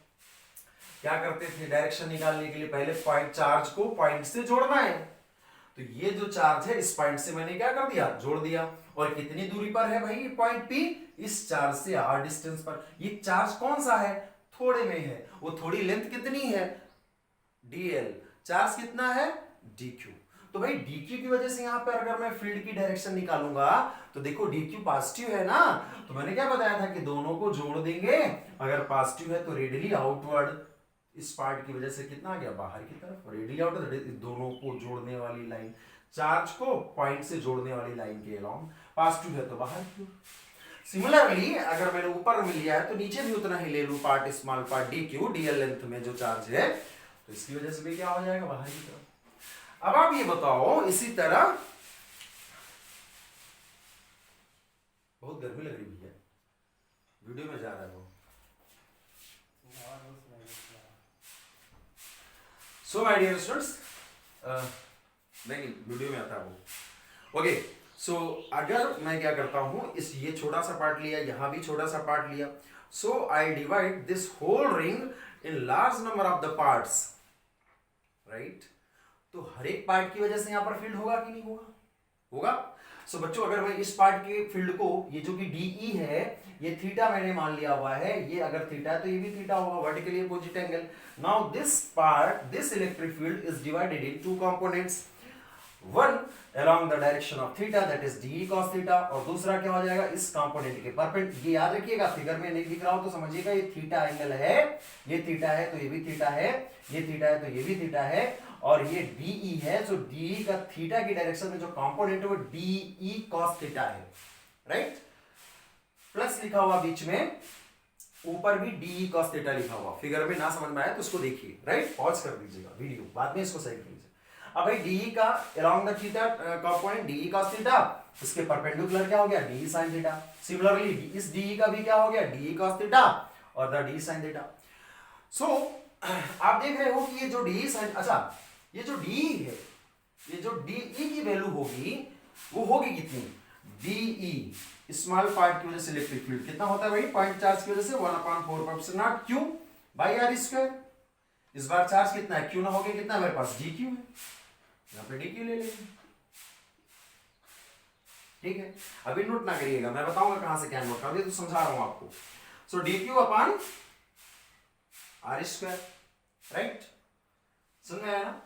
क्या करते थे डायरेक्शन निकालने के लिए, पहले पॉइंट चार्ज को पॉइंट से जोड़ना है। तो ये जो चार्ज है इस पॉइंट से मैंने क्या कर दिया? जोड़ दिया। और कितनी दूरी पर है भाई पॉइंट P? इस चार्ज से r डिस्टेंस पर। ये चार्ज कौन सा है? थोड़े में है, वो थोड़ी लेंथ कितनी है? dl। चार्ज कितना है? dq। तो भाई dq की वजह से यहां पर अगर मैं फील्ड की डायरेक्शन निकालूंगा तो देखो dq पॉजिटिव है ना, तो मैंने क्या बताया था कि दोनों को जोड़ देंगे, अगर पॉजिटिव है तो रेडियली आउटवर्ड, इस पार्ट की वजह से कितना आ गया? बाहर की तरफ, रेडियली आउटवर्ड, दोनों को जोड़ने वाली लाइन, चार्ज को पॉइंट से जोड़ने वाली लाइन के अलोंग, पॉजिटिव है तो बाहर की ओर। सिमिलरली अगर मैंने ऊपर में लिया है तो नीचे भी उतना ही ले लूं, part small part dq, dl length में जो चार्ज है, तो इसकी वजह से भी क्या हो जाएगा? बाहर की तरफ। अब आप ये बताओ, इसी तरह, बहुत गर्मी लग रही है, वीडियो में जा रहा है वो। सो माय डियर स्टूडेंट्स, नहीं वीडियो में आता है वो, ओके। सो अगर मैं क्या करता हूं, इस ये छोटा सा पार्ट लिया, यहां भी छोटा सा पार्ट लिया, so I divide this whole ring in large number of the parts, right. तो हर एक पार्ट की वजह से यहां पर फील्ड होगा कि नहीं होगा? होगा। सो बच्चों अगर मैं इस पार्ट के फील्ड को, ये जो कि DE है, ये थीटा मैंने मान लिया हुआ है, ये अगर थीटा है तो ये भी थीटा होगा, vertically opposite angle. Now this part, this electric field is divided in two components, one along the direction of theta that is de cos theta, और दूसरा क्या हो जाएगा इस कंपोनेंट के परपेंडिकुलर। ये याद रखिएगा, फिगर में नहीं दिख रहा हो तो समझिएगा ये थीटा एंगल है, ये थीटा है तो ये भी थीटा है, ये थीटा है तो ये भी थीटा है, और ये डीई है, जो डीई का थीटा की डायरेक्शन में जो कंपोनेंट है वो डीई cos थीटा है, राइट। प्लस लिखा हुआ बीच में, ऊपर भी डीई cos थीटा लिखा हुआ। फिगर में ना समझ में आया तो उसको देखिए, राइट, पॉज कर दीजिएगा वीडियो, बाद में इसको सही कर लीजिए। अब भाई डीई का along the theta component d e cos theta, इसके परपेंडिकुलर क्या हो गया डीई sin थीटा। सिमिलरली इस डीई का भी क्या हो गया डीई cos थीटा और the d sin theta. So आप देख रहे हो कि ये जो डीई sin, अच्छा ये जो डीई है, ये जो डीई की वैल्यू होगी वो होगी कितनी, डीई स्मॉल पार्ट की वजह से इलेक्ट्रिक फील्ड कितना होता है भाई, पॉइंट चार्ज की वजह से 1/4 क्यू बाई आर स्क्वायर। इस बार चार्ज कितना है, क्यू ना हो गया कितना, मेरे पास डी क्यू है, यहाँ पे डी क्यू ले लेंगे, ठीक है। अभी नोट ना करिएगा, मैं बताऊंगा कहां से क्या नोट कर, तो समझा रहा हूं आपको। So d q upon r square, right, समझ में आया ना।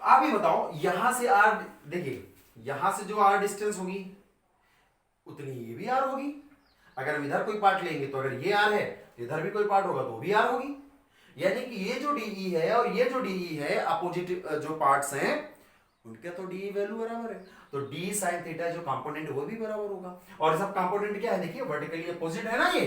आप ही बताओ, यहां से आर, देखिए यहां से जो आर डिस्टेंस होगी उतनी ये भी आर होगी। अगर हम इधर कोई पार्ट लेंगे तो अगर ये आर है तो इधर भी कोई पार्ट होगा तो भी आर होगी। यानी कि ये जो डीई है और ये जो डीई है, अपोजिट जो पार्ट्स हैं उनके तो डीई वैल्यू बराबर है, तो डी साइन थीटा जो कंपोनेंट वो भी बराबर होगा। और सब कंपोनेंट क्या है, देखिए वर्टिकली अपोजिट है ना ये,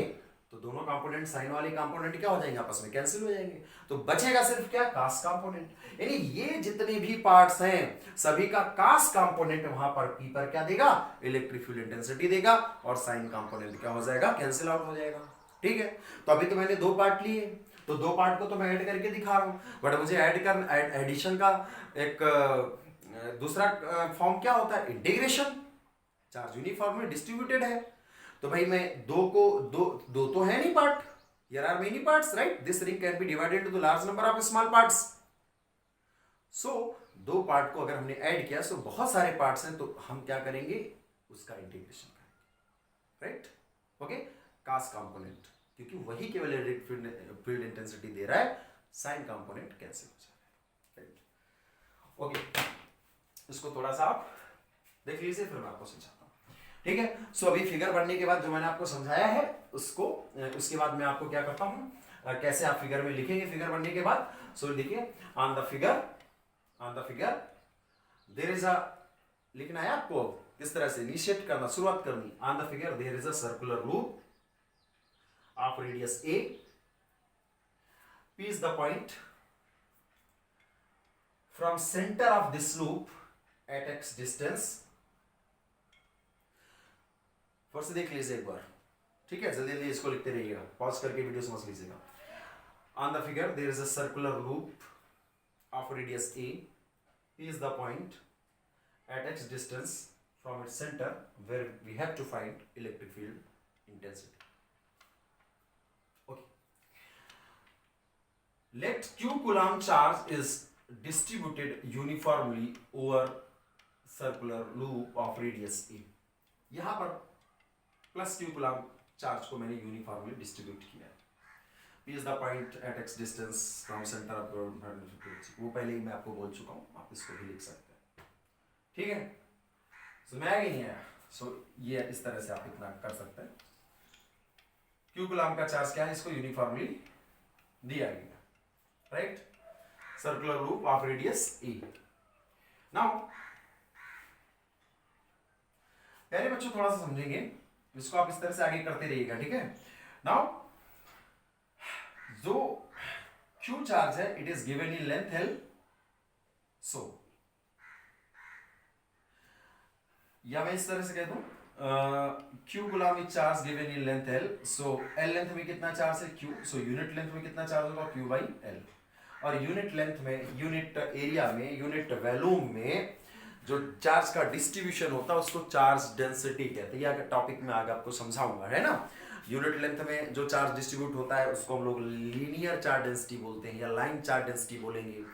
तो दोनों कंपोनेंट साइन वाले कंपोनेंट क्या हो जाएंगे, आपस में कैंसिल हो जाएंगे, तो बचेगा सिर्फ क्या, कास कंपोनेंट। यानी ये जितने भी पार्ट्स हैं सभी का कास कंपोनेंट वहां पर पी पर क्या देगा, इलेक्ट्रिक फील्ड इंटेंसिटी देगा, और साइन कंपोनेंट क्या हो जाएगा, कैंसिल आउट हो जाएगा, ठीक है। तो अभी तो मैंने दो पार्ट लिए, तो दो पार्ट को तो मैं ऐड करके दिखा रहा हूं, बट मुझे एडिशन का एक दूसरा फॉर्म क्या होता है, इंटीग्रेशन। चार्ज यूनिफॉर्म में डिस्ट्रीब्यूटेड है, तो भाई मैं दो को दो तो है नहीं part, here are many parts, right, this ring can be divided into large number of small parts. So दो पार्ट को अगर हमने ऐड किया, सो बहुत सारे पार्ट्स हैं, तो हम क्या करेंगे, उसका इंटीग्रेशन करेंगे, राइट, ओके। कास कंपोनेंट, क्योंकि वही केवल इलेक्ट्रिक फील्ड इंटेंसिटी दे रहा है, साइन कंपोनेंट कैंसिल हो जाएगा, राइट, ओके। इसको थोड़ा सा आप देख लीजिए, फिर मैं आपको समझाता हूं, ठीक है। सो अभी फिगर बनने के बाद जो मैंने आपको समझाया है उसको, उसके बाद मैं आपको क्या करता हूं, कैसे आप फिगर में लिखेंगे फिगर बनने के बाद। सो देखिए, on the figure there is a, लिखना है आपको किस तरह से इनिशिएट करना, शुरुआत करनी। On the figure there is a circular loop of radius a, p is the point from center of this loop at x distance। फिर से देख लीजिए एक बार, ठीक है, जल्दी जल्दी इसको लिखते रहिएगा, पॉज करके वीडियो समझ लीजिएगा। On the figure there is a circular loop of radius a, p is the point at x distance from its center where we have to find electric field intensity। Let q coulomb charge is distributed uniformly over circular loop of radius a। यहां पर plus q coulomb charge को मैंने uniformly distribute किया है। p is the point at x distance from center of वो पहले ही मैं आपको बोल चुका हूं, आप इसको भी लिख सकते हैं, ठीक है। सो मैं आगे नहीं आया, सो ये इस तरह से आप इतना कर सकते हैं। q coulomb का चार्ज क्या है, इसको यूनिफॉर्मली दिया गया, right, circular loop of radius A. Now पहले बच्चों थोड़ा सा समझेंगे, इसको आप इस तरह से आगे करते रहिएगा, ठीक है। नाउ जो क्यू चार्ज है it is given in length l, so या मैं इस तरह से कहता हूं, क्यू गुलामी charge given in length l, so l length में कितना चार्ज है क्यू, सो यूनिट लेंथ में कितना चार्ज होगा क्यू बाई एल, और यूनिट लेंथ में, यूनिट एरिया में, यूनिट वॉल्यूम में जो चार्ज का डिस्ट्रीब्यूशन होता है उसको चार्ज डेंसिटी कहते हैं। यह टॉपिक में आगे आपको समझाऊंगा, है ना। यूनिट लेंथ में जो चार्ज डिस्ट्रीब्यूट होता है उसको हम लोग लीनियर चार्ज डेंसिटी बोलते हैं या लाइन चार्ज डेंसिटी बोलेंगे।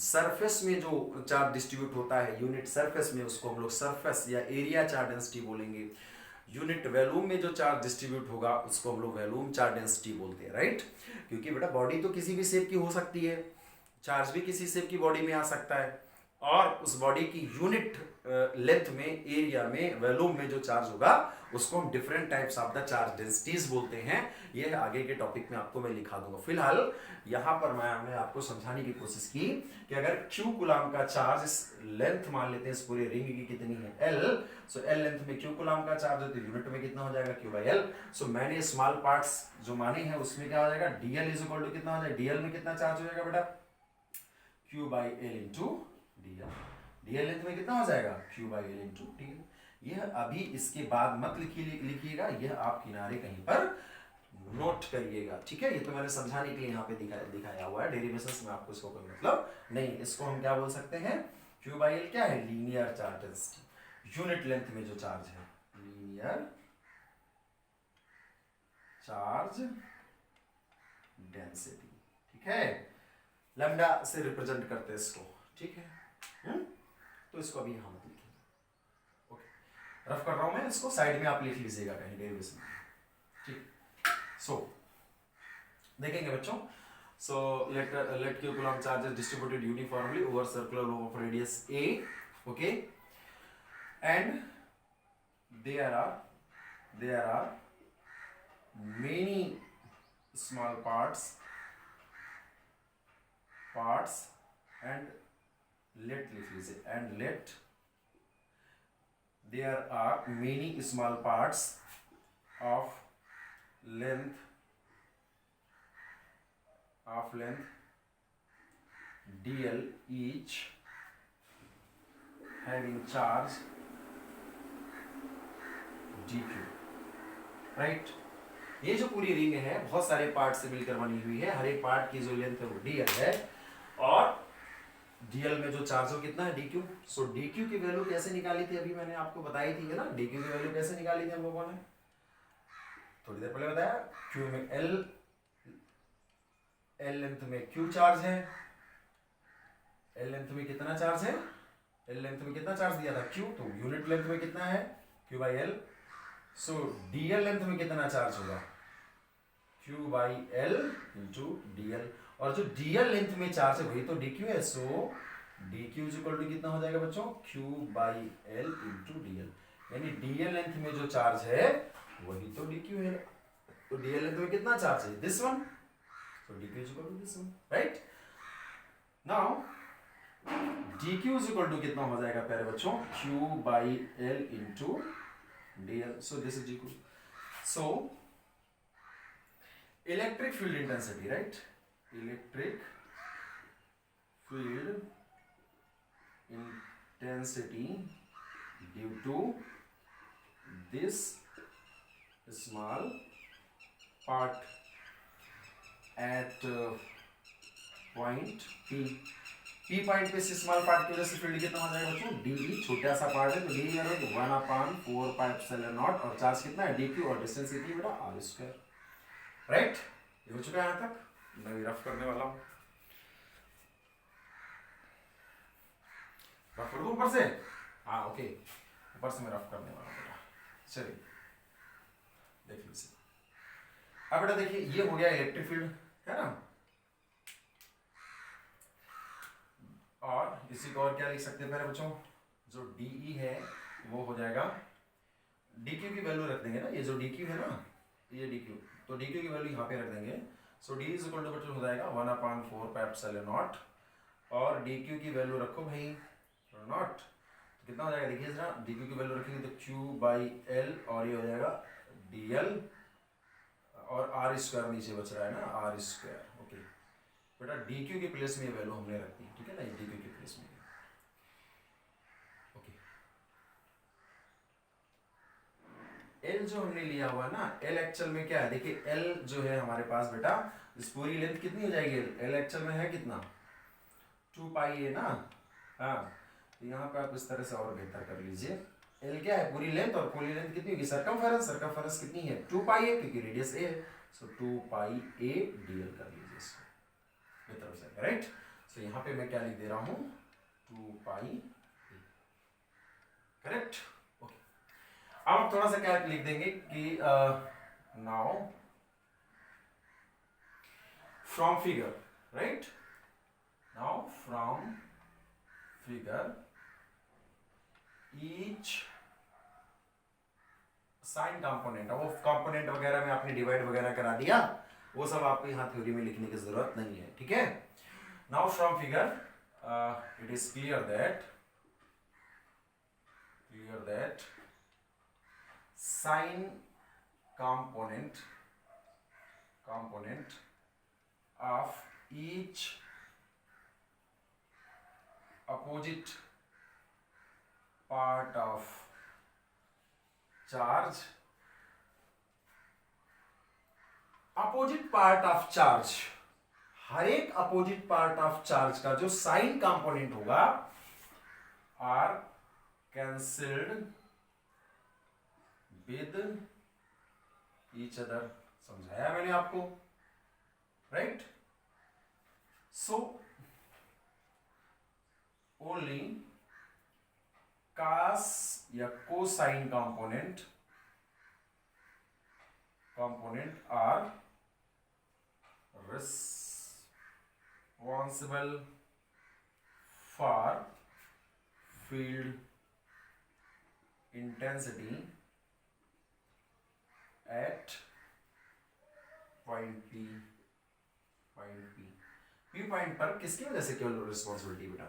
सरफेस में जो चार्ज डिस्ट्रीब्यूट होता है यूनिट सरफेस में, उसको हम लोग सरफेस या एरिया चार्ज डेंसिटी बोलेंगे। यूनिट वॉल्यूम में जो चार्ज डिस्ट्रीब्यूट होगा उसको हम लोग वॉल्यूम चार्ज डेंसिटी बोलते हैं, राइट। क्योंकि बेटा बॉडी तो किसी भी शेप की हो सकती है, चार्ज भी किसी शेप की बॉडी में आ सकता है, और उस बॉडी की यूनिट लेंथ में, एरिया में, वॉल्यूम में जो चार्ज होगा उसको हम different types of the charge densities बोलते हैं। ये आगे के टॉपिक में आपको मैं लिखा दूंगा। फिलहाल यहां पर मैंने आपको समझाने की कोशिश की कि अगर Q कूलम का चार्ज, इस लेंथ मान लेते हैं इस पूरे रिंग की कितनी है L, सो L लेंथ में Q कूलम का चार्ज है तो यूनिट में कितना हो जाएगा Q by L। सो मैंने स्मॉल पार्ट्स जो माने हैं उसमें क्या हो जाएगा, DL इज इक्वल टू कितना हो जाएगा, DL में कितना चार्ज हो जाएगा बेटा, Q by L into DL। DL length में कितना हो जाएगा, Q by L into DL। यह अभी इसके बाद मत लिखिएगा, यह आप किनारे कहीं पर नोट करिएगा, ठीक है। ये तो मैंने समझाने के लिए यहाँ पे दिखाया हुआ है, डेरिवेशंस में आपको इसको कोई मतलब नहीं। इसको हम क्या बोल सकते हैं, Q by L क्या है, linear charge density, unit length में जो चार्ज है, लीनियर चार्ज डेंसिटी, ठीक है। लैम्डा से रिप्रेजेंट करते हैं इसको, ठीक है। तो इसको अभी यहां मत लिखिए, ओके। रफ कर रहा हूं मैं इसको, साइड में आप लिख लीजिएगा कहीं डेरिवेशन में, ठीक। सो देखेंगे बच्चों, so let Q coulomb charge is distributed uniformly over circular loop of radius a, okay, and there are many small parts and let लिख लीजिए, and let there are many small parts of length dl each having charge dq, right. ये जो पूरी ring है बहुत सारे part से मिलकर बनी हुई है, हर एक पार्ट की जो लेंथ है वो dl है, और dl में जो चार्ज हो कितना है, dq। सो dq की वैल्यू कैसे निकाली थी, अभी मैंने आपको बताई थी ना, dq की वैल्यू कैसे निकाली थी हम लोगों ने थोड़ी देर पहले बताया। q में l लेंथ में q चार्ज है, l लेंथ में कितना चार्ज है, l लेंथ में कितना चार्ज दिया था q, तो यूनिट लेंथ में कितना है Q by L। So dl length में कितना चार्ज होगा, Q by L into DL, और जो DL लेंथ में चार्ज है वही तो DQ है। सो DQ इज इक्वल टू कितना हो जाएगा बच्चों, Q by L into DL, यानी DL लेंथ में जो चार्ज है वही तो DQ है। तो DL लेंथ में कितना चार्ज है, this one, so DQ is equal to this one, right? Now DQ is equal to कितना हो जाएगा प्यारे बच्चों, Q by L into DL, so this is DQ। so electric field intensity, right, electric field intensity due to this small part at point P point पे small part की वजह से field कितना हो जाएगा बच्चों, dE, छोटा सा पार्ट है तो dE करोगे 1/4 पाई एप्सिलॉन नॉट, और चार्ज कितना है dQ, और डिस्टेंस कितनी बेटा r², राइट। ये हो चुका है यहां तक, मैं भी रफ करने वाला हूं, रफ कर दूं ऊपर से, हाँ ओके, ऊपर से मैं रफ करने वाला हूं बेटा, चलिए देख लीजिए। अब बेटा देखिए ये हो गया इलेक्ट्रिक फील्ड, है ना, और इसी को और क्या लिख सकते हैं मेरे बच्चों, जो DE है वो हो जाएगा, DQ की वैल्यू रख देंगे ना, ये जो DQ है ना, ये DQ, तो DQ की वैल्यू यहाँ पे रख देंगे। सो D इज इक्वल टू बच्चों हो जाएगा 1/4 पाई एप्सिलॉन नॉट, और DQ की वैल्यू रखो भाई नॉट, तो कितना हो जाएगा देखिए जरा, DQ की वैल्यू रखेंगे तो Q by L, और ये हो जाएगा DL, और r² नीचे बच रहा है ना, r², ओके बेटा। DQ के प्लेस में ये वैल्यू हमने रख दी, ठीक है ना, DQ के प्लेस में, ओके। L जो हमने लिया हुआ ना, L एक्चुअल में क्या है देखिए, L जो है हमारे पास बेटा, इस पूरी लेंथ कितनी हो जाएगी, L एक्चुअल में है कितना, 2 पाई है ना, हाँ, तो यहाँ पे आप इस तरह से और बेहतर कर लीजिए, L क्या है पूरी लेंथ, और पूरी लेंथ कितनी होगी, सरकमफेरेंस कितनी है 2 पाई है, क्योंकि रेडियस a है, सो 2 पाई a dl कर लीजिए इसको बेहतर हो जाएगा, राइट। सो यहाँ पे मैं क्या लिख दे रहा हूँ, 2 पाई, करेक्ट, ओके। अब थोड़ा सा क्या लिख देंगे कि now from figure, right, now from figure each sign component, वो कंपोनेंट वगैरह में आपने डिवाइड वगैरह करा दिया, वो सब आपको यहाँ थ्योरी में लिखने की जरूरत नहीं है, ठीक है। Now from figure it is clear that sine component of each opposite part of charge, opposite part of charge, हर एक अपोजिट पार्ट ऑफ चार्ज का जो साइन कंपोनेंट होगा are cancelled with each other. समझाया मैंने आपको, राइट। सो ओनली कास या cosine component are responsible for field intensity at point P point पर किसकी वजह से केवल रिस्पॉन्सिबिलिटी बेटा,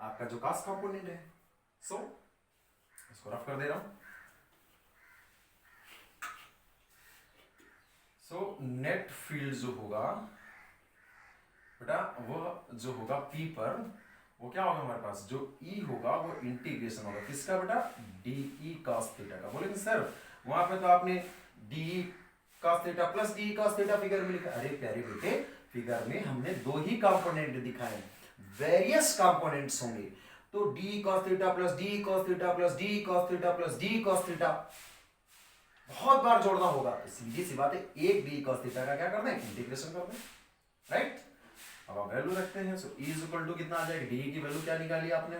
आपका जो कास्ट कंपोनेंट है। सो इसको रफ कर दे रहा हूं। सो नेट फील्ड जो होगा बेटा, वह जो होगा P पर, वो क्या होगा हमारे पास, जो E होगा वो इंटीग्रेशन होगा किसका बेटा, DE cos थीटा का। बोलेंगे सर वहां पे तो आपने DE cos theta plus DE cos theta figure में लिखा। अरे प्यारे बेटे, फिगर में हमने दो ही कंपोनेंट दिखाए, वेरियस कंपोनेंट्स होंगे, तो DE cos theta plus DE cos theta plus DE cos theta plus DE cos theta बहुत बार जोड़ना होगा। सीधी सी बात है, एक DE cos थीटा का क्या करना है, इंटीग्रेशन करना है, राइट। अब आप वैल्यू रखते हैं। सो E इज इक्वल टू कितना आ जाएगा, DE की वैल्यू क्या निकाली आपने,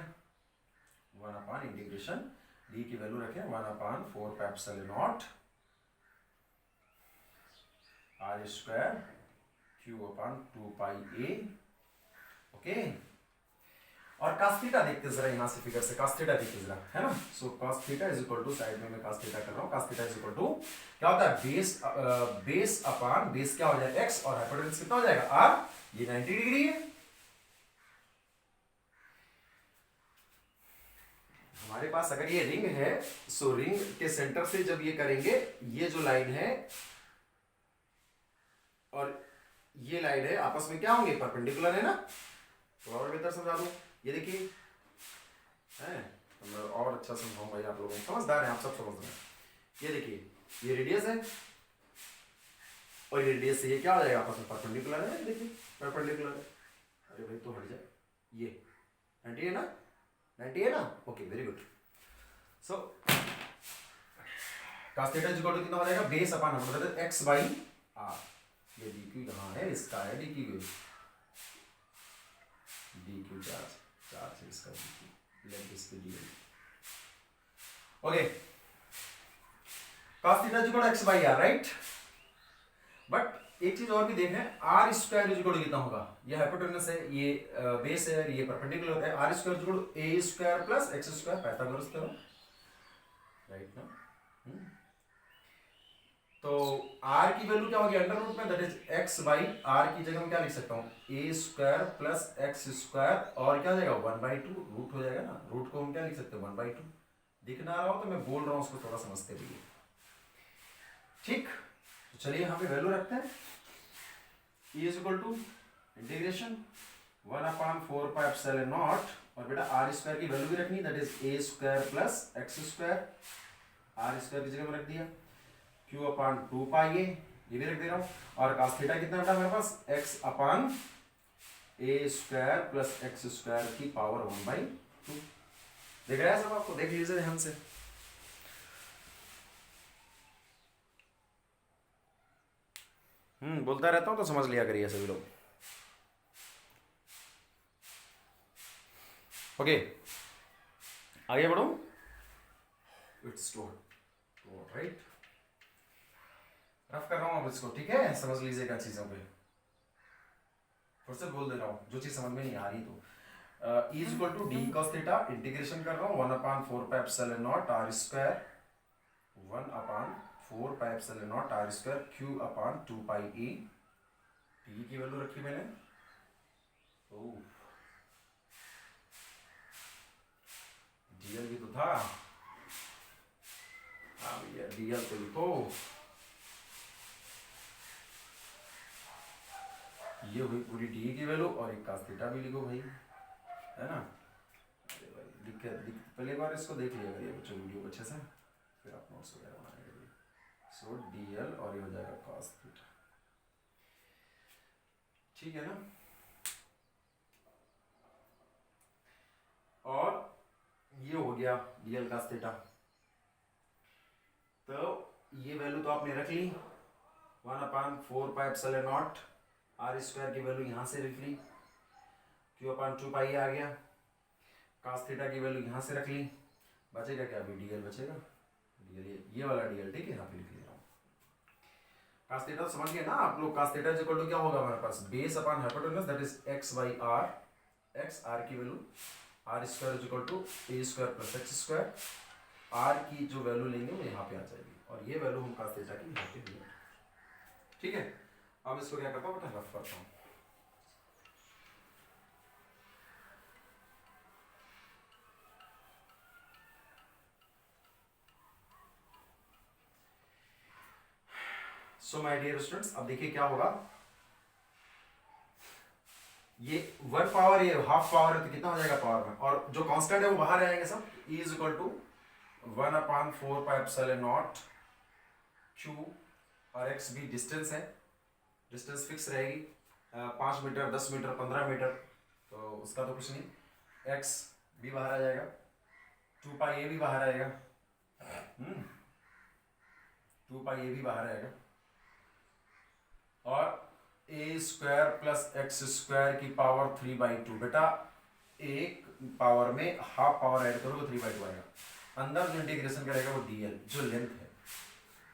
1 अपॉन इंटीग्रेशन DE की वैल्यू रखें 1 upon 4 pi epsilon not R square Q upon 2 pi A, okay. और cos थीटा देखते जरा, यहां से फिगर से cos थीटा देखते जरा, है ना। So cos theta is equal to, side में मैं cos थीटा कर रहा हूं, cos theta is equal to क्या होता है, बेस अपॉन बेस क्या हो जाएगा x, और हाइपोटेन्यूज कितना हो जाएगा r, ये 90 डिग्री है। हमारे पास अगर ये रिंग है, सो रिंग के सेंटर से जब ये करेंगे, ये जो लाइन है और ये लाइन है, आपस में क्या होंगे, परपेंडिकुलर है ना। तो और बेहतर समझा दूं, ये देखिए है, तो मैं और अच्छा समझाऊंगा भाई, आप लोगों को समझदार हैं, आप सब समझ रहे हैं। ये देखिए ये रेडियस है, और ये रेडियस से ये क्या हो जाएगा, आपस में परपेंडिकुलर है, देखिए परपेंडिकुलर है। अरे भाई तो हट जाए, ये 90 है ना, 90 है ना, okay very good. So cos theta equal to कितना हो जाएगा, बेस अपॉन हम बोलते हैं x बाई r। ये dq कहाँ है, इसका है dq, dq चार्ज इसका dq, लेंथ इसकी दी, okay. cos theta equal to x by r, right. But एक चीज और भी देखें, आर स्क्वायर इक्वल टू कितना होगा, ये हाइपोटेन्यूज है, ये बेस है, ये परपेंडिकुलर होता है। R square equal to a square plus x square, Pythagoras theorem, right ना। तो आर की वैल्यू क्या होगी, अंडर रूट में, that is x by r की जगह में क्या लिख सकता हूँ, a square plus x square, और क्या हो जाएगा 1/2, रूट हो जाएगा ना, रूट को हम क्या लिख सकते हैं 1/2। दिख ना रहा हो तो मैं बोल रहा हूँ, उसको थोड़ा समझते रहिए, ठीक। तो चलिए यहाँ पे वैल्यू रखते हैं, E is equal to integration 1 upon 4 pi epsilon nought, और बेटा आर स्क्वायर की वैल्यू भी रखनी, that is a square plus x square, r square की जगह में रख दिया, Q अपॉन 2 पाई ए, ये भी रख दे रहा हूँ। और cos थीटा कितना बेटा मेरे पास, x अपॉन ए स्क्वायर प्लस एक्स स्क्वायर की पावर 1/2। देख रहे हैं सब, आपको देख लीजिए ध्यान से। बोलता रहता हूं तो समझ लिया करिए सभी लोग, ओके। आगे बढ़ो, इट्स टू राइट, रफ कर रहा हूं अब इसको, ठीक है, समझ लीजिएगा चीजों पे। फिर से बोल दे रहा हूं, जो चीज समझ में नहीं आ रही तो is equal to d cos theta, integration कर रहा हूँ 1/4 r square, 1/4 r square q upon 2 pi a, t की वैल्यू रखी मैंने, डीएल भी तो था, हाँ भैया डीएल तो लिखो, ये हुई पूरी डी की वैल्यू और एक cos थीटा भी लिखो भाई, है ना। अरे भाई पहले एक बार इसको देख लिया करिए बच्चों वीडियो को अच्छे से, फिर आप नोट्स वगैरह बनाएंगे। सो डीएल और ये हो जाएगा cos थीटा, ठीक है ना। और ये हो गया डीएल cos थीटा, तो ये वैल्यू तो आपने रख ली 1/4 r स्क्वायर की वैल्यू यहां से रख ली, q अपान 2 पाई आ गया, cos थीटा की वैल्यू यहां से रख ली, बचेगा क्या अभी डीएल बचेगा, डीएल ये वाला डीएल, ठीक है, यहाँ पे लिख लिया हूँ। cos थीटा समझ गए ना आप लोग, cos थीटा इक्वल टू क्या होगा हमारे पास, base upon hypotenuse that is x by r, x r की value r square is equal to a square plus x square, r की जो वैल्यू लेंगे वो यहाँ पे आ जाएगी, और ये वैल्यू हम cos थीटा की यहाँ पे लेंगे, ठीक है। अब इसको क्या करता हूँ, बेटा रफ करता हूँ। सो माय डियर स्टूडेंट्स, अब देखिए क्या होगा, ये 1 पावर, ये हाफ पावर है, तो कितना हो जाएगा पावर में, और जो कांस्टेंट है वो बाहर आएंगे सब, E is equal to 1/4 q, और x भी डिस्टेंस है, डिस्टेंस फिक्स रहेगी, 5 मीटर 10 मीटर 15 मीटर, तो उसका तो कुछ नहीं, x भी बाहर आ जाएगा, 2 पाई a भी बाहर आएगा, 2 पाई a भी बाहर आएगा, और a square plus x square की पावर 3/2, बेटा एक पावर में हाफ पावर ऐड करो तो 3/2 आएगा, अंदर जो इंटीग्रेशन करेगा वो dl, जो लेंथ है,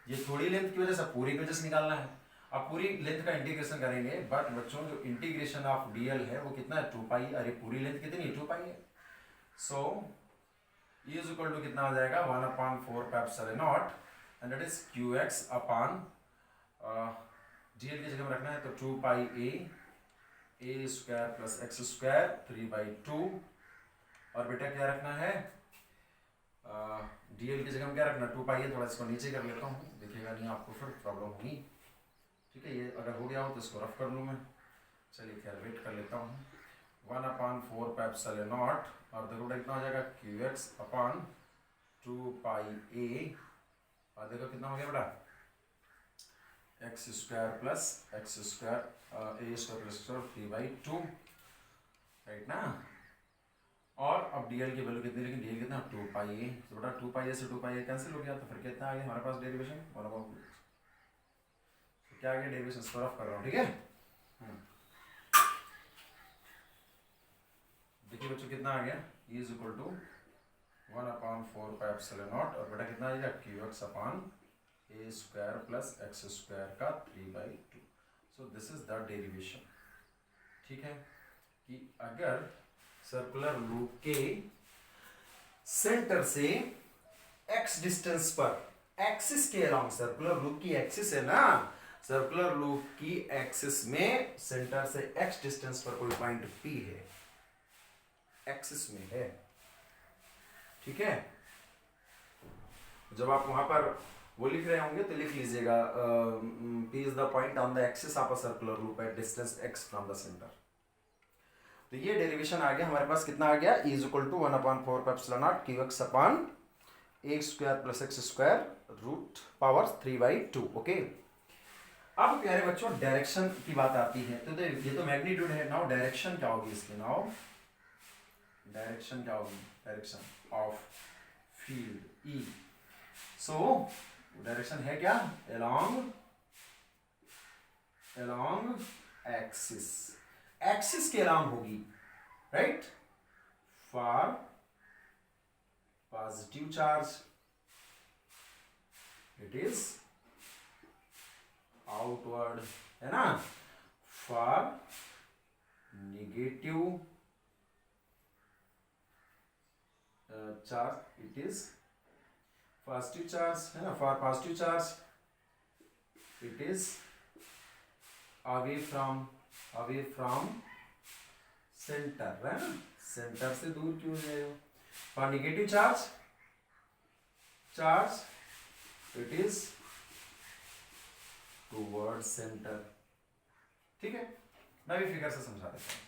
ये थोड़ी लेंथ की वजह से पूरी की वजह से निकालना है, अब पूरी लेंथ का इंटीग्रेशन करेंगे, बट बच्चों जो इंटीग्रेशन ऑफ dl है वो कितना है 2 पाई, अरे पूरी लेंथ कितनी है 2 पाई है, सो E इज इक्वल टू कितना आ जाएगा 1/4 and that is qx upon dl की जगह में रखना है तो 2 pi a square plus x square 3/2, और बेटा क्या रखना है, dl की जगह में क्या रखना, 2 पाई है, थोड़ा इसको नीचे कर लेता हूँ, दिखेगा नहीं आपको फिर प्रॉब्लम होगी, ठीक है। ये अगर हो गया हो तो इसको रफ कर लूँ मैं, चलिए खैर वेट कर लेता हूँ, 1/4 और देखो कितना हो जाएगा qx अपान 2 पाई a, और देखो कितना हो गया बेटा x square plus x square a square plus square 3/2, right ना। और अब dl की वैल्यू कितनी रखें, dl कितना 2 पाई a, तो बेटा 2 पाई a से 2 पाई a कैंसिल हो गया, तो फिर कितना आ गया हमारे पास डेरिवेशन, क्या आ गया डेरिवेशन, इसको रफ कर रहा हूँ, ठीक है। देखिए बच्चों कितना आ गया, E इज इक्वल टू 1/4 और बेटा कितना आ जाएगा qx upon a square plus x square का 3/2, so this is the derivation, ठीक है। कि अगर सर्कुलर लूप के सेंटर से x डिस्टेंस पर, एक्सिस के अराउंड, सर्कुलर लूप की एक्सिस है ना, सर्कुलर लूप की एक्सिस में सेंटर से x डिस्टेंस पर कोई पॉइंट P है, एक्सिस में है, ठीक है। जब आप वहां पर वो लिख रहे होंगे तो लिख लीजिएगा P is the point on the axis of a circular loop at distance x from the centre. तो ये डेरिवेशन आ गया हमारे पास, कितना आ गया, E is equal to 1/4 qx upon a square plus x square root power 3/2, okay. अब प्यारे बच्चों डायरेक्शन की बात आती है, तो ये तो मैग्नीट्यूड है, नाउ डायरेक्शन क्या होगी इसकी, नाउ डायरेक्शन क्या होगी, direction of field E, so direction है क्या, along एक्सिस, एक्सिस के अराउंड होगी, right, for positive charge it is outward, है ना, for negative charge it is positive charge है ना. For positive charge it is away from center है ना. सेंटर से दूर क्यों जाएगा. For negative charge it is towards center. ठीक है. मैं भी फिगर से समझा देता हूँ.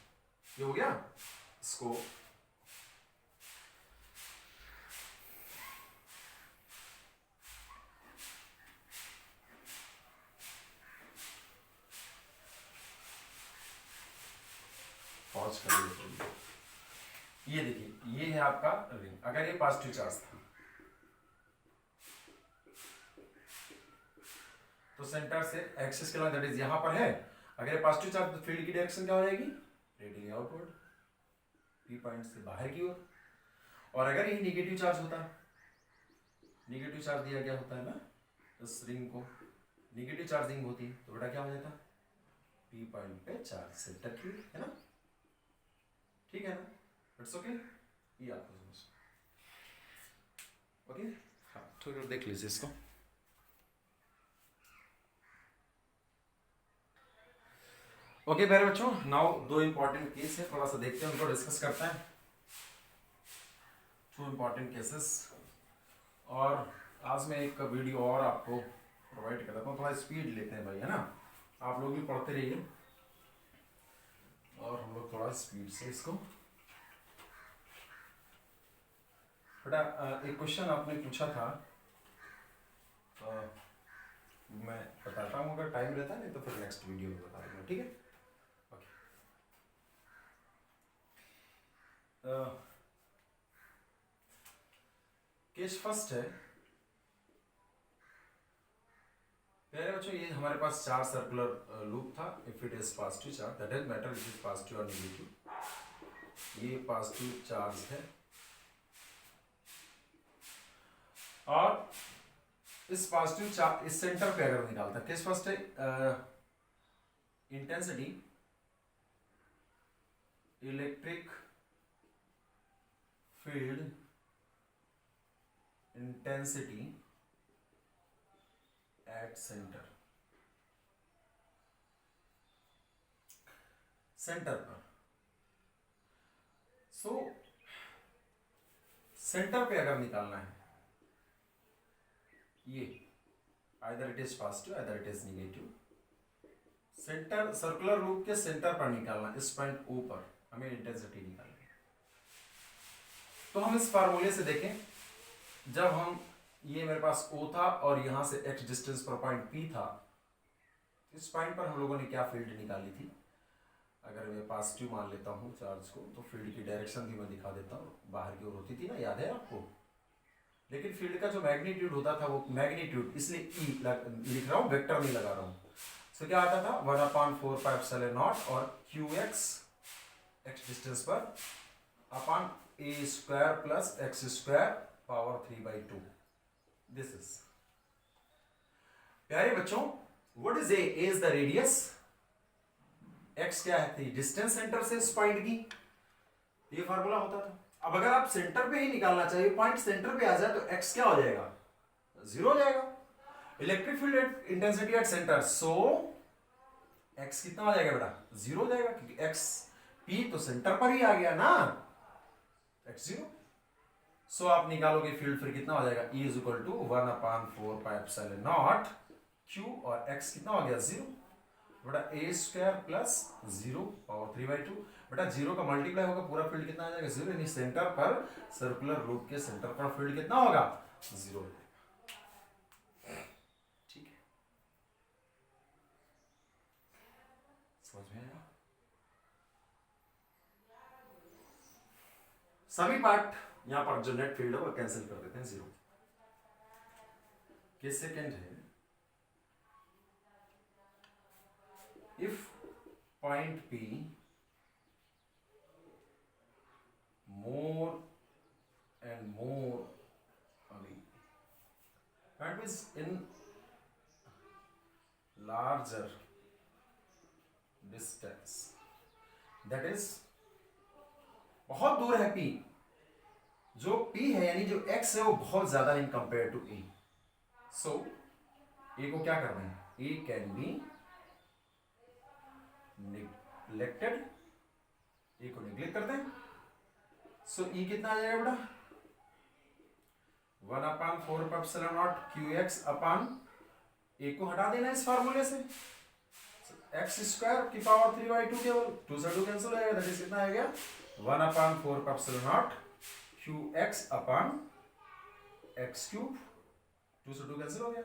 ये हो गया. इसको पॉज कर लीजिए. ये देखिए, ये है आपका रिंग. अगर ये पॉजिटिव चार्ज था तो सेंटर से एक्सिस के दैट इज यहां पर है. अगर ये पॉजिटिव चार्ज तो फील्ड की डायरेक्शन क्या हो जाएगी. रेडियली आउटवर्ड, पी पॉइंट से बाहर की ओर. और अगर ये नेगेटिव चार्ज होता, नेगेटिव चार्ज दिया गया होता है ना इस रिंग को, नेगेटिव चार्जिंग होती तो बेटा क्या हो जाता. पी पॉइंट पे चार्ज सेंटर की है ना. ठीक है ना. It's okay. ये आपको समझ ओके. हाँ थोड़ा देख लीजिए इसको. ओके मेरे बच्चों, नाउ दो इंपॉर्टेंट केस है, थोड़ा सा देखते हैं, उनको डिस्कस करते हैं. Two important cases. और आज मैं एक वीडियो और आपको प्रोवाइड कर देता हूँ. थोड़ा स्पीड लेते हैं भाई है ना. आप लोग भी पढ़ते रहिए और हम लोग थोड़ा स्पीड से इसको. बेटा एक क्वेश्चन आपने पूछा था, मैं बताता हूँ अगर टाइम रहता है, नहीं तो फिर नेक्स्ट वीडियो में बता दूंगा. ठीक है. ओके. केस फर्स्ट है. पहले बच्चों ये हमारे पास चार सर्कुलर लूप था. If it is positive charge that is matter it is positive और नेगेटिव. ये पॉजिटिव चार्ज है और इस पॉजिटिव चार्ज इस सेंटर पे अगर निकालता. केस फर्स्ट है intensity electric field intensity at centre. Centre पर. सो सेंटर पे अगर निकालना है ये either it is positive either it is negative. Centre circular loop के सेंटर पर निकालना. इस पॉइंट ओ पर हमें इंटेंसिटी निकालनी है. तो हम इस फार्मूले से देखें, जब हम ये मेरे पास O था और यहां से x डिस्टेंस पर पॉइंट P था, इस पॉइंट पर हम लोगों ने क्या फील्ड निकाली थी. अगर मैं पॉजिटिव मान लेता हूं चार्ज को तो फील्ड की डायरेक्शन भी मैं दिखा देता हूं. बाहर की ओर होती थी ना, याद है आपको. लेकिन फील्ड का जो मैग्नीट्यूड होता था वो मैग्नीट्यूड, इसलिए E लिख रहा हूं, वेक्टर नहीं लगा रहा हूं. तो क्या आता था 1/4πε0 और QX x डिस्टेंस पर upon A² plus x² power 3/2. This is. प्यारे बच्चों, what is A? A is the radius. x क्या है? डिस्टेंस सेंटर से इस पॉइंट की. ये फार्मूला होता था. अब अगर आप सेंटर पे ही निकालना चाहिए, पॉइंट सेंटर पे आ जाए तो x क्या हो जाएगा? 0 हो जाएगा. Electric field intensity at centre, so x कितना हो जाएगा बेटा? 0 हो जाएगा, क्योंकि x p तो सेंटर पर ही आ गया ना. x 0. सो आप निकालोगे फील्ड, फिर कितना हो जाएगा? E is equal to 1/4πε0 q और x कितना हो गया? 0. बेटा A² प्लस 0 पावर 3/2. बेटा 0 का मल्टीप्लाई होगा, पूरा फील्ड कितना आ जाएगा? 0. यानी सेंटर पर सर्कुलर लूप के सेंटर पर फील्ड कितना होगा? 0 हो जाएगा. ठीक है, समझ में आया? सभी पार्ट यहां पर जो नेट फील्ड है वो कैंसिल कर देते हैं 0. केस सेकंड है, if point P more and more away, that is in larger distance, that is बहुत दूर है P, जो P है यानी जो X है वो बहुत ज्यादा in compare to A, so A को क्या करना है, A can be neglected, A को नेग्लेक्ट कर दें, सो E कितना आ जाएगा बेटा 1/4 क्यू एक्स अपान A को हटा देना इस फार्मूले से, एक्स स्क्वायर की पावर 3/2 केवल 2 से 2 कैंसिल हो जाएगा, दैट इज कितना आ गया 1/4 क्यू एक्स अपान एक्स क्यूब, 2 से 2 कैंसिल हो गया,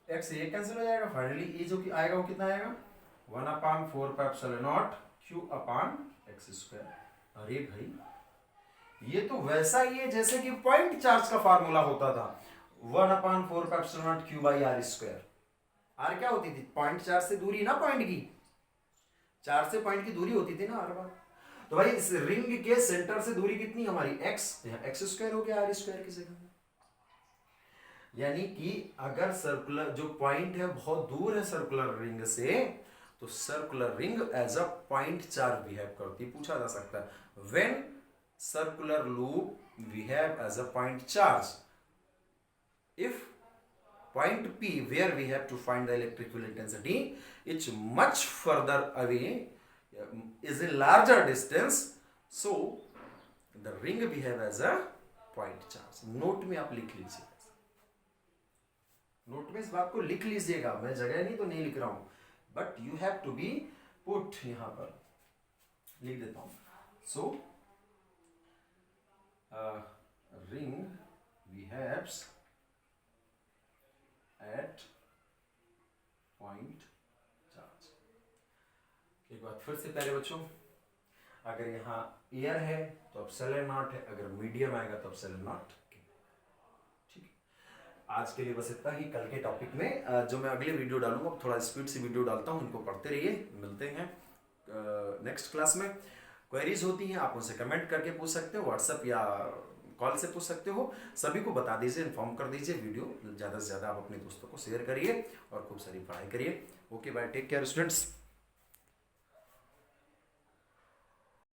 एक्स ये कैंसिल हो जाएगा, फाइनली ये जो कि आएगा वो कितना आएगा 1/4 क्यू अपान एक्स स्क्वायर। अरे भाई ये तो वैसा ही है जैसे कि पॉइंट चार्ज का फार्मूला होता था 1/4 q by r square. R क्या होती थी, पॉइंट चार्ज से दूरी ना, पॉइंट की चार्ज से पॉइंट की दूरी होती थी ना आर बार। तो भाई इस रिंग के सेंटर से दूरी कितनी हमारी x, एक्स स्क्वायर हो गया आर स्क्वायर की जगह में। यानी कि अगर सर्कुलर जो पॉइंट है बहुत दूर है सर्कुलर रिंग से, तो circular ring as a point charge behave करती है। पूछा जा सकता है when circular loop behave as a point charge, if point P where we have to find the electric field intensity it's much further away, is a larger distance, so the ring behave as a point charge। Note में आप लिख लीजिए, note में इस बात को लिख लीजिएगा, मैं जगह नहीं तो नहीं लिख रहा हूं, but you have to be put, यहां पर लिख देता हूं, so ring behaves at point charge. एक बात फिर से प्यारे बच्चों, अगर यहाँ एयर है तो एप्सिलॉन नॉट है, अगर मीडियम आएगा तो एप्सिलॉन नॉट। ठीक है, आज के लिए बस इतना ही। कल के टॉपिक में जो मैं अगले वीडियो डालूंगा, थोड़ा स्पीड से वीडियो डालता हूँ, इनको पढ़ते रहिए। मिलते हैं नेक्स्ट क्लास में। क्वेरीज होती हैं आप उनसे कमेंट करके पूछ सकते हो, व्हाट्सएप या कॉल से पूछ सकते हो। सभी को बता दीजिए, इन्फॉर्म कर दीजिए, वीडियो ज़्यादा से ज़्यादा आप अपने दोस्तों को शेयर करिए और खूब सारी पढ़ाई करिए। Okay bye, take care students.